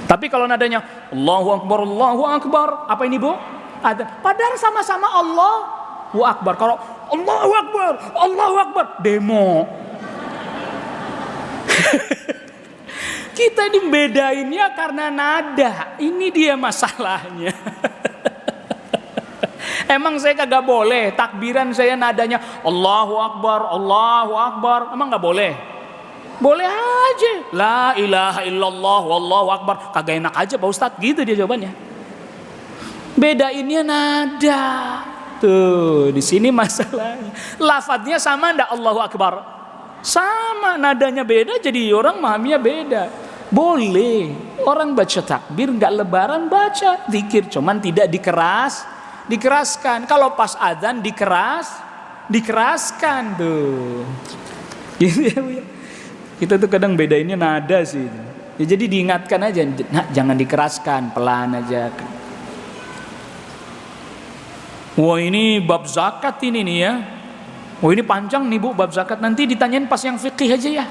Tapi kalau nadanya Allahu Akbar, Allahu Akbar, apa ini Bu? Ada. Padahal sama-sama Allahu Akbar. Kalau Allahu Akbar, Allahu Akbar, demo. Kita ini bedainnya karena nada. Ini dia masalahnya. Emang saya kagak boleh takbiran saya nadanya Allahu Akbar, Allahu Akbar, emang nggak boleh? Boleh aja. La ilaha illallah wallahu akbar. Kagak enak aja Pak Ustadz, gitu dia jawabannya. Bedainnya nada. Tuh, di sini masalahnya. Lafadznya sama ndak Allahu Akbar? Sama, nadanya beda jadi orang memahaminya beda. Boleh orang baca takbir nggak lebaran baca zikir, cuman tidak dikeraskan. Kalau pas adzan dikeraskan tuh. Gitu ya Bu. Kita tuh kadang bedainnya nada sih. Ya, jadi diingatkan aja, nah, jangan dikeraskan, pelan aja. Wah ini bab zakat ini nih ya. Wah ini panjang nih Bu bab zakat. Nanti ditanyain pas yang fikih aja ya.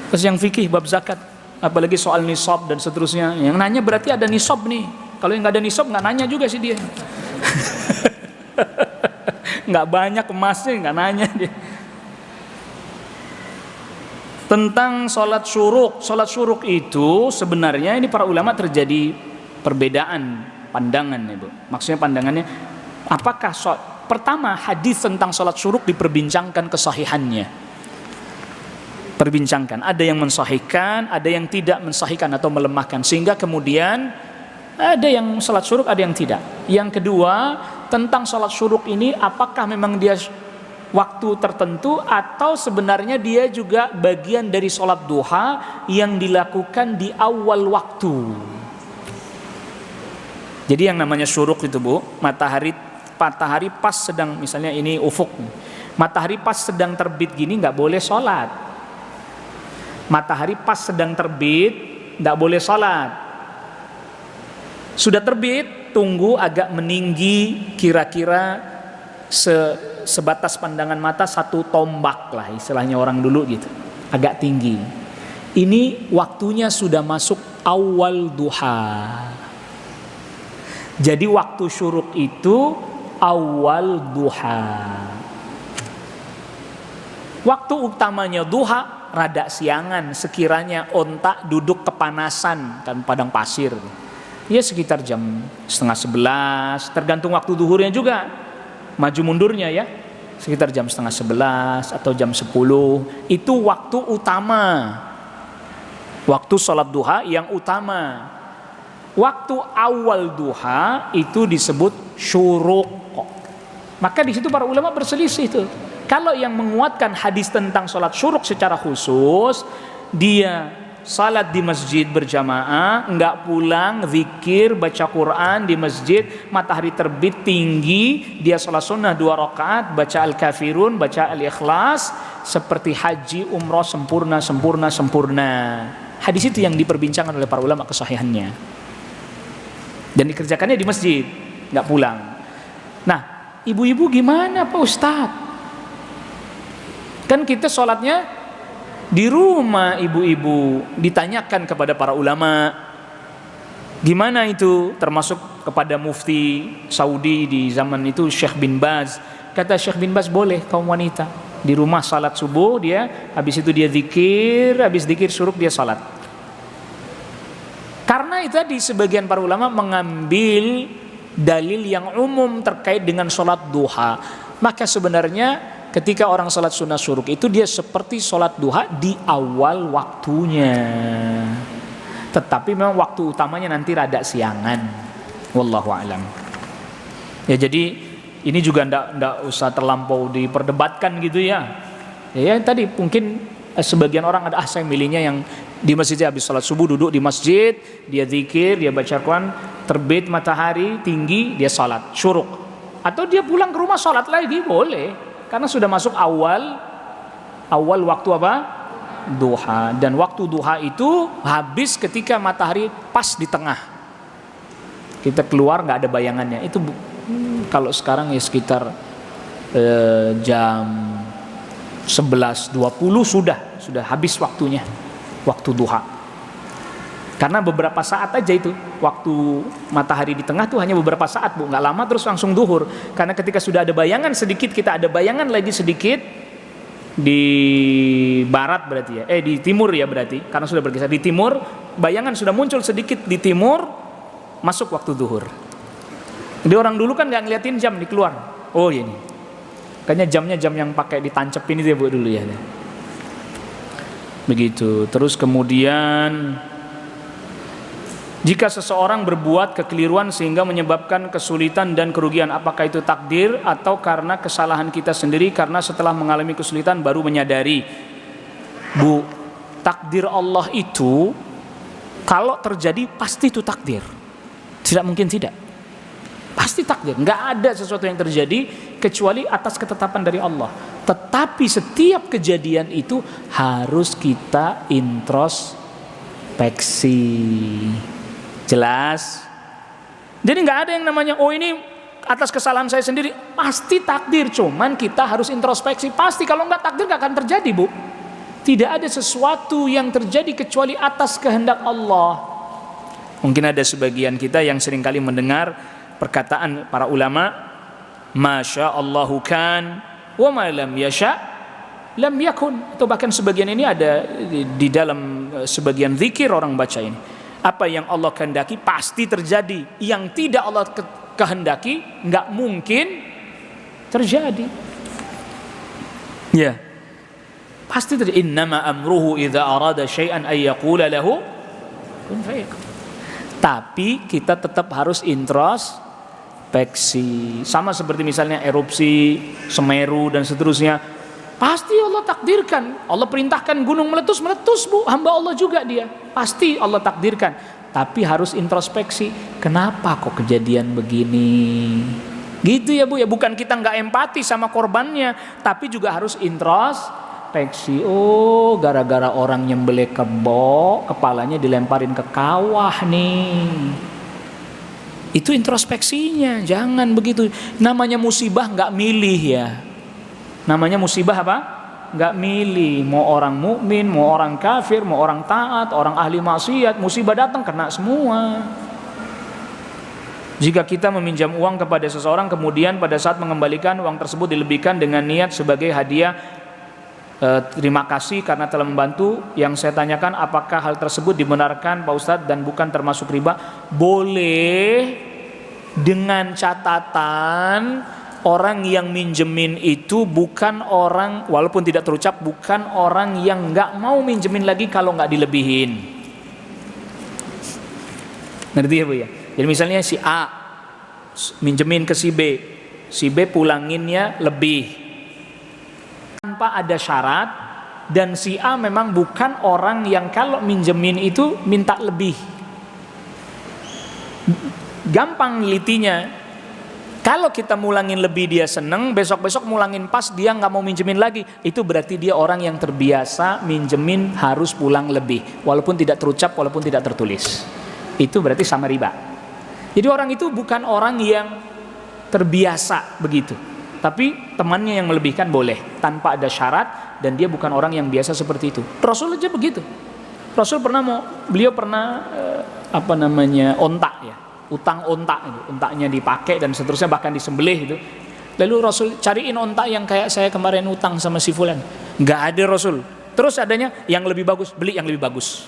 Pas yang fikih bab zakat. apalagi soal nisab dan seterusnya. Yang nanya berarti ada nisab nih. Kalau yang nggak ada nisab nggak nanya juga sih dia. Nggak banyak emasnya, nggak nanya dia. Tentang sholat syuruk itu sebenarnya ini para ulama terjadi perbedaan pandangan, Ibu. Maksudnya pandangannya, apakah pertama hadis tentang sholat syuruk diperbincangkan kesahihannya. Perbincangkan, ada yang mensahihkan, ada yang tidak mensahihkan atau melemahkan, sehingga kemudian ada yang sholat syuruk, ada yang tidak. Yang kedua, tentang sholat syuruk ini apakah memang dia waktu tertentu atau sebenarnya dia juga bagian dari sholat duha yang dilakukan di awal waktu. Jadi yang namanya syuruk itu, Bu, matahari pas sedang, misalnya ini ufuk, matahari pas sedang terbit gini nggak boleh sholat. Matahari pas sedang terbit nggak boleh sholat. Sudah terbit, tunggu agak meninggi, kira-kira sebatas pandangan mata 1 tombak lah, istilahnya orang dulu gitu, agak tinggi. Ini waktunya sudah masuk awal duha. Jadi waktu syuruk itu awal duha. Waktu utamanya duha rada siangan, sekiranya onta duduk kepanasan kan padang pasir. Ya sekitar jam 10:30, tergantung waktu duhurnya juga. Maju mundurnya ya, sekitar jam 10:30 atau jam 10. Itu waktu utama, waktu sholat duha yang utama. Waktu awal duha itu disebut syuruk. Maka di situ para ulama berselisih itu. Kalau yang menguatkan hadis tentang sholat syuruk secara khusus, dia salat di masjid berjamaah, enggak pulang, zikir, baca Quran di masjid, matahari terbit tinggi, dia salat sunnah 2 rakaat, baca Al-Kafirun, baca Al-Ikhlas, seperti haji, umroh sempurna. Hadis itu yang diperbincangkan oleh para ulama kesahihannya. Dan dikerjakannya di masjid, enggak pulang. Nah, ibu-ibu gimana Pak Ustadz? Kan kita sholatnya di rumah, ibu-ibu. Ditanyakan kepada para ulama, gimana itu, termasuk kepada mufti Saudi di zaman itu, Syekh bin Baz. Kata Syekh bin Baz, boleh kaum wanita di rumah salat subuh, dia habis itu dia zikir, habis zikir syuruk dia salat. Karena itu tadi sebagian para ulama mengambil dalil yang umum terkait dengan salat duha. Maka sebenarnya ketika orang sholat sunnah syuruk itu dia seperti sholat duha di awal waktunya. Tetapi memang waktu utamanya nanti rada siangan. Wallahu a'lam. Ya jadi ini juga ndak usah terlampau diperdebatkan gitu ya. Ya tadi mungkin sebagian orang ada saya milihnya yang di masjid habis sholat subuh duduk di masjid, dia zikir, dia baca Quran, terbit matahari tinggi dia sholat syuruk. Atau dia pulang ke rumah sholat lagi boleh. Karena sudah masuk awal waktu apa? Duha. Dan waktu duha itu habis ketika matahari pas di tengah. Kita keluar nggak ada bayangannya. Itu kalau sekarang ya sekitar jam 11.20 sudah habis waktunya, waktu duha. Karena beberapa saat aja itu waktu matahari di tengah tuh hanya beberapa saat, Bu, nggak lama terus langsung duhur. Karena ketika sudah ada bayangan sedikit, kita ada bayangan lagi sedikit di barat berarti ya, di timur ya berarti, karena sudah bergeser di timur, bayangan sudah muncul sedikit di timur, masuk waktu duhur. Jadi orang dulu kan nggak ngeliatin jam di keluar. Oh ini, kayaknya jamnya jam yang pakai ditancepin itu ya Bu dulu ya. Begitu. Terus kemudian, jika seseorang berbuat kekeliruan sehingga menyebabkan kesulitan dan kerugian, apakah itu takdir atau karena kesalahan kita sendiri karena setelah mengalami kesulitan baru menyadari? Bu, takdir Allah itu kalau terjadi pasti itu takdir. Tidak mungkin tidak. Pasti takdir. Nggak ada sesuatu yang terjadi kecuali atas ketetapan dari Allah. Tetapi setiap kejadian itu harus kita introspeksi. Jelas? Jadi nggak ada yang namanya oh ini atas kesalahan saya sendiri. Pasti takdir, cuman kita harus introspeksi. Pasti kalau nggak takdir nggak akan terjadi, Bu. Tidak ada sesuatu yang terjadi kecuali atas kehendak Allah. Mungkin ada sebagian kita yang seringkali mendengar perkataan para ulama, Masya Allahu kan, wa ma lam yasha lam yakun. Atau bahkan sebagian ini ada di dalam sebagian zikir orang baca ini. Apa yang Allah kehendaki pasti terjadi. Yang tidak Allah kehendaki nggak mungkin terjadi. Ya. Pasti terjadi. Innama amruhu idza arada syai'an ay yaqula lahu kun fayakun. Tapi kita tetap harus introspeksi. Sama seperti misalnya erupsi Semeru dan seterusnya. Pasti Allah takdirkan. Allah perintahkan gunung meletus, Bu. Hamba Allah juga dia. Pasti Allah takdirkan. Tapi harus introspeksi. Kenapa kok kejadian begini? Gitu ya Bu ya. Bukan kita nggak empati sama korbannya, tapi juga harus introspeksi. Oh, gara-gara orang nyembelih kebo, kepalanya dilemparin ke kawah nih. Itu introspeksinya. Jangan begitu. Namanya musibah nggak milih ya. Namanya musibah apa? Nggak milih. Mau orang mukmin, mau orang kafir, mau orang taat, orang ahli maksiat, musibah datang kena semua. Jika kita meminjam uang kepada seseorang, kemudian pada saat mengembalikan uang tersebut dilebihkan dengan niat sebagai hadiah, terima kasih karena telah membantu. Yang saya tanyakan, apakah hal tersebut dibenarkan Pak Ustadz dan bukan termasuk riba? Boleh, dengan catatan orang yang minjemin itu bukan orang, walaupun tidak terucap, bukan orang yang nggak mau minjemin lagi kalau nggak dilebihin. Ngerti ya Bu ya? Jadi misalnya si A minjemin ke si B pulanginnya lebih tanpa ada syarat, dan si A memang bukan orang yang kalau minjemin itu minta lebih. Gampang litinya, kalau kita mulangin lebih dia seneng, besok-besok mulangin pas dia nggak mau minjemin lagi, itu berarti dia orang yang terbiasa minjemin harus pulang lebih, walaupun tidak terucap, walaupun tidak tertulis. Itu berarti sama riba. Jadi orang itu bukan orang yang terbiasa begitu. Tapi temannya yang melebihkan boleh tanpa ada syarat, dan dia bukan orang yang biasa seperti itu. Rasul aja begitu. Rasul beliau pernah onta ya, utang onta itu, ontanya dipakai dan seterusnya, bahkan disembelih itu. Lalu Rasul cariin onta yang kayak saya kemarin utang sama si fulan. Nggak ada Rasul. Terus adanya yang lebih bagus, beli yang lebih bagus.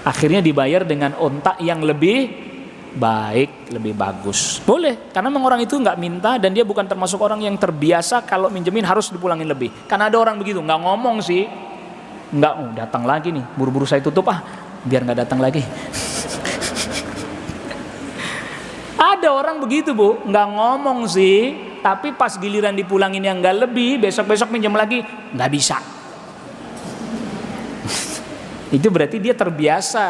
Akhirnya dibayar dengan onta yang lebih baik, lebih bagus. Boleh, karena memang orang itu nggak minta dan dia bukan termasuk orang yang terbiasa kalau minjemin harus dipulangin lebih. Karena ada orang begitu, nggak ngomong sih, nggak datang lagi nih, buru-buru saya tutup biar nggak datang lagi. Ada orang begitu Bu, nggak ngomong sih, tapi pas giliran dipulangin yang nggak lebih, besok-besok minjem lagi nggak bisa. Itu berarti dia terbiasa.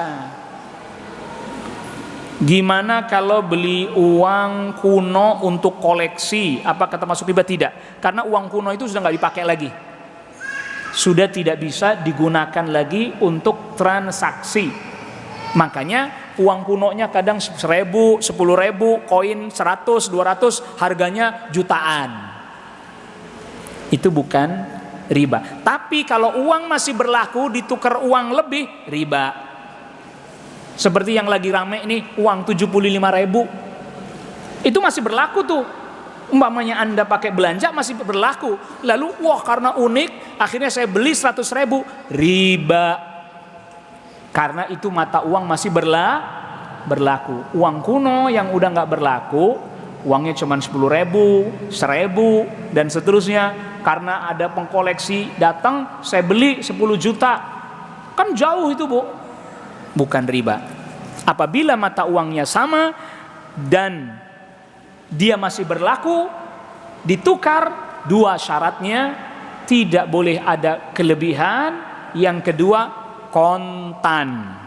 Gimana kalau beli uang kuno untuk koleksi? Apakah termasuk riba? Tidak, karena uang kuno itu sudah nggak dipakai lagi, sudah tidak bisa digunakan lagi untuk transaksi. Makanya uang kunonya kadang 1.000, 10.000, koin 100, 200, harganya jutaan. Itu bukan riba. Tapi kalau uang masih berlaku ditukar uang lebih, riba. Seperti yang lagi rame ini, uang 75.000 itu masih berlaku tuh. Umpamanya Anda pakai belanja masih berlaku. Lalu karena unik akhirnya saya beli 100.000, riba. Karena itu mata uang masih berlaku. Uang kuno yang udah nggak berlaku, uangnya cuma 10.000, 1.000 dan seterusnya. Karena ada pengkoleksi datang, saya beli 10 juta. Kan jauh itu Bu. Bukan riba. Apabila mata uangnya sama dan dia masih berlaku, ditukar, dua syaratnya, tidak boleh ada kelebihan, yang kedua kontan.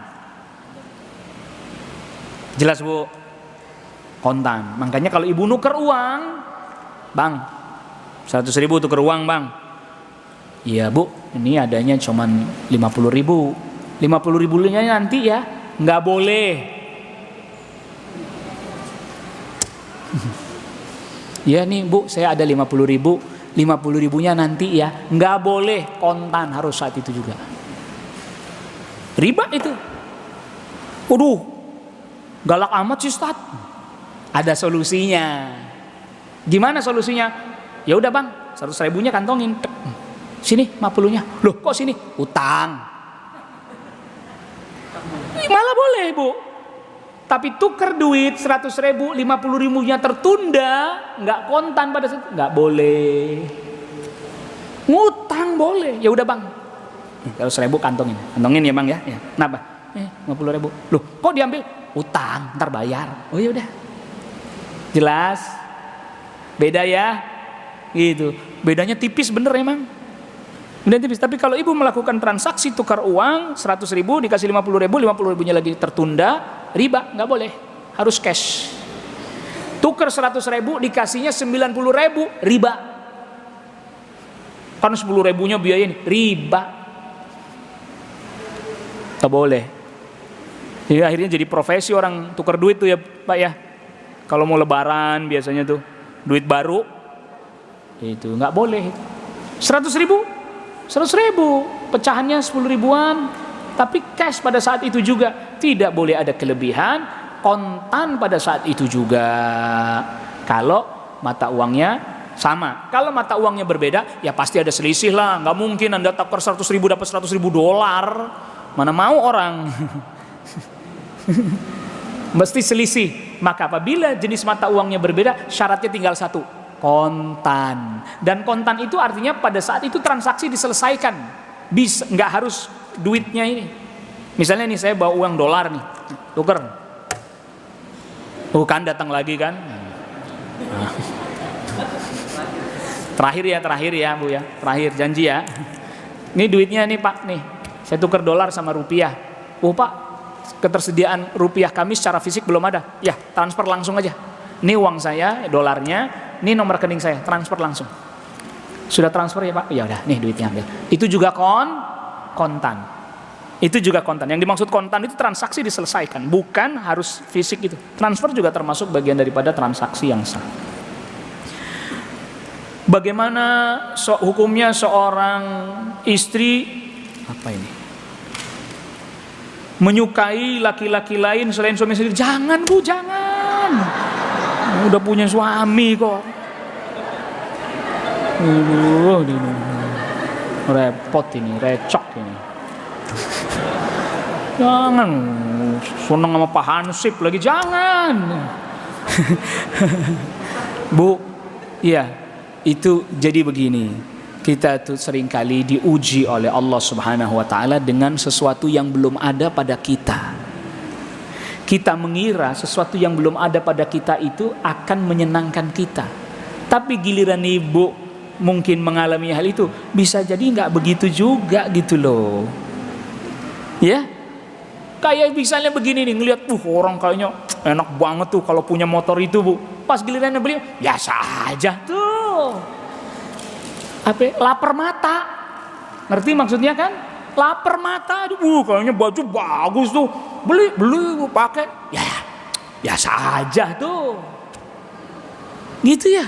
Jelas Bu? Kontan. Makanya kalau ibu nuker uang, Bang, 100.000 tuker uang Bang. Iya Bu, ini adanya cuman 50.000. 50.000-nya nanti ya, nggak boleh. Ya nih Bu, saya ada 50.000, 50.000-nya nanti ya. Nggak boleh kontan, harus saat itu juga. Riba itu. Waduh, galak amat sih Ustaz. Ada solusinya. Gimana solusinya? Ya udah bang, 100.000-nya kantongin. Sini 50-nya. Loh kok sini? Utang. Malah boleh bu. Tapi tuker duit 100.000, 50.000-nya tertunda, nggak kontan pada saat, nggak boleh. Ngutang boleh. Ya udah bang, 100.000 kantongin ya bang ya. Kenapa? 50.000. Loh kok diambil? Utang, ntar bayar. Oh ya udah. Jelas. Beda ya. Gitu. Bedanya tipis bener emang. Beda tipis. Tapi kalau ibu melakukan transaksi tukar uang 100.000 dikasih 50.000, 50.000-nya lagi tertunda, riba, nggak boleh. Harus cash. Tukar 100.000 dikasihnya 90.000, riba. Kan 10.000-nya biayain, riba. Nggak boleh. Jadi akhirnya jadi profesi orang tukar duit tuh ya Pak ya. Kalau mau lebaran biasanya tuh duit baru itu nggak boleh. 100.000 pecahannya 10.000-an, tapi cash pada saat itu juga. Tidak boleh ada kelebihan, kontan pada saat itu juga. Kalau mata uangnya sama. Kalau mata uangnya berbeda, ya pasti ada selisih lah. Nggak mungkin Anda tukar 100.000 dapat 100.000 dolar. Mana mau orang. Mesti selisih. Maka apabila jenis mata uangnya berbeda, syaratnya tinggal satu, kontan. Dan kontan itu artinya pada saat itu transaksi diselesaikan. Bisa, nggak harus duitnya ini. Misalnya nih saya bawa uang dolar nih, tuker. Kan datang lagi kan. Nah. Terakhir ya Bu ya. Terakhir janji ya. Ini duitnya nih Pak nih. Saya tuker dolar sama rupiah. Oh Pak, ketersediaan rupiah kami secara fisik belum ada. Ya, transfer langsung aja. Ini uang saya, dolarnya, ini nomor rekening saya, transfer langsung. Sudah transfer ya Pak? Ya udah, nih duitnya ambil. Itu juga kontan. Itu juga kontan. Yang dimaksud kontan itu transaksi diselesaikan, bukan harus fisik itu. Transfer juga termasuk bagian daripada transaksi yang sah. Bagaimana hukumnya seorang istri apa ini? Menyukai laki-laki lain selain suami sendiri? Jangan Bu, jangan. Udah punya suami kok. Repot ini, recok ini. Jangan. Seneng sama Pak Hansip lagi, jangan. Bu, iya, itu jadi begini. Kita tuh seringkali diuji oleh Allah Subhanahu wa taala dengan sesuatu yang belum ada pada kita. Kita mengira sesuatu yang belum ada pada kita itu akan menyenangkan kita. Tapi giliran ibu mungkin mengalami hal itu, bisa jadi nggak begitu juga gitu loh. Ya? Kayak misalnya begini nih, ngelihat orang kayaknya enak banget tuh kalau punya motor itu Bu. Pas gilirannya beli, biasa aja tuh. Apa? Lapar mata. Ngerti maksudnya kan? Lapar mata. Kayaknya baju bagus tuh. Beli, pakai. Ya, biasa aja tuh. Gitu ya.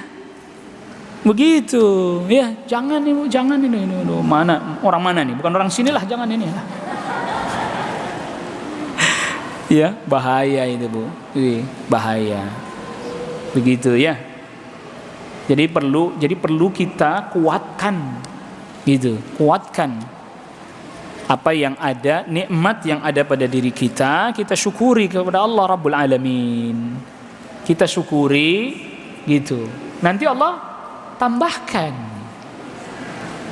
Begitu. Ya, jangan Ibu, jangan ini. Mana? Orang mana nih? Bukan orang sinilah, jangan ini. Ya, bahaya itu Bu. Bahaya. Begitu ya. Jadi perlu kita kuatkan, gitu, kuatkan apa yang ada, nikmat yang ada pada diri kita syukuri kepada Allah Rabbul Alamin. Kita syukuri, gitu. Nanti Allah tambahkan.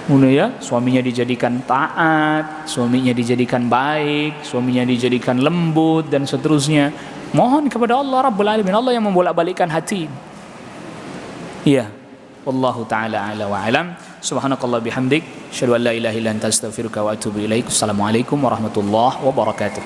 Mulai ya, suaminya dijadikan taat, suaminya dijadikan baik, suaminya dijadikan lembut dan seterusnya. Mohon kepada Allah Rabbul Alamin, Allah yang membolak-balikkan hati. Iya, wallahu taala ala wa alam. Subhanakallah bihamdik, asyhadu an la ilaha illa anta astaghfiruka wa atubu ilaik. Assalamualaikum warahmatullahi wabarakatuh.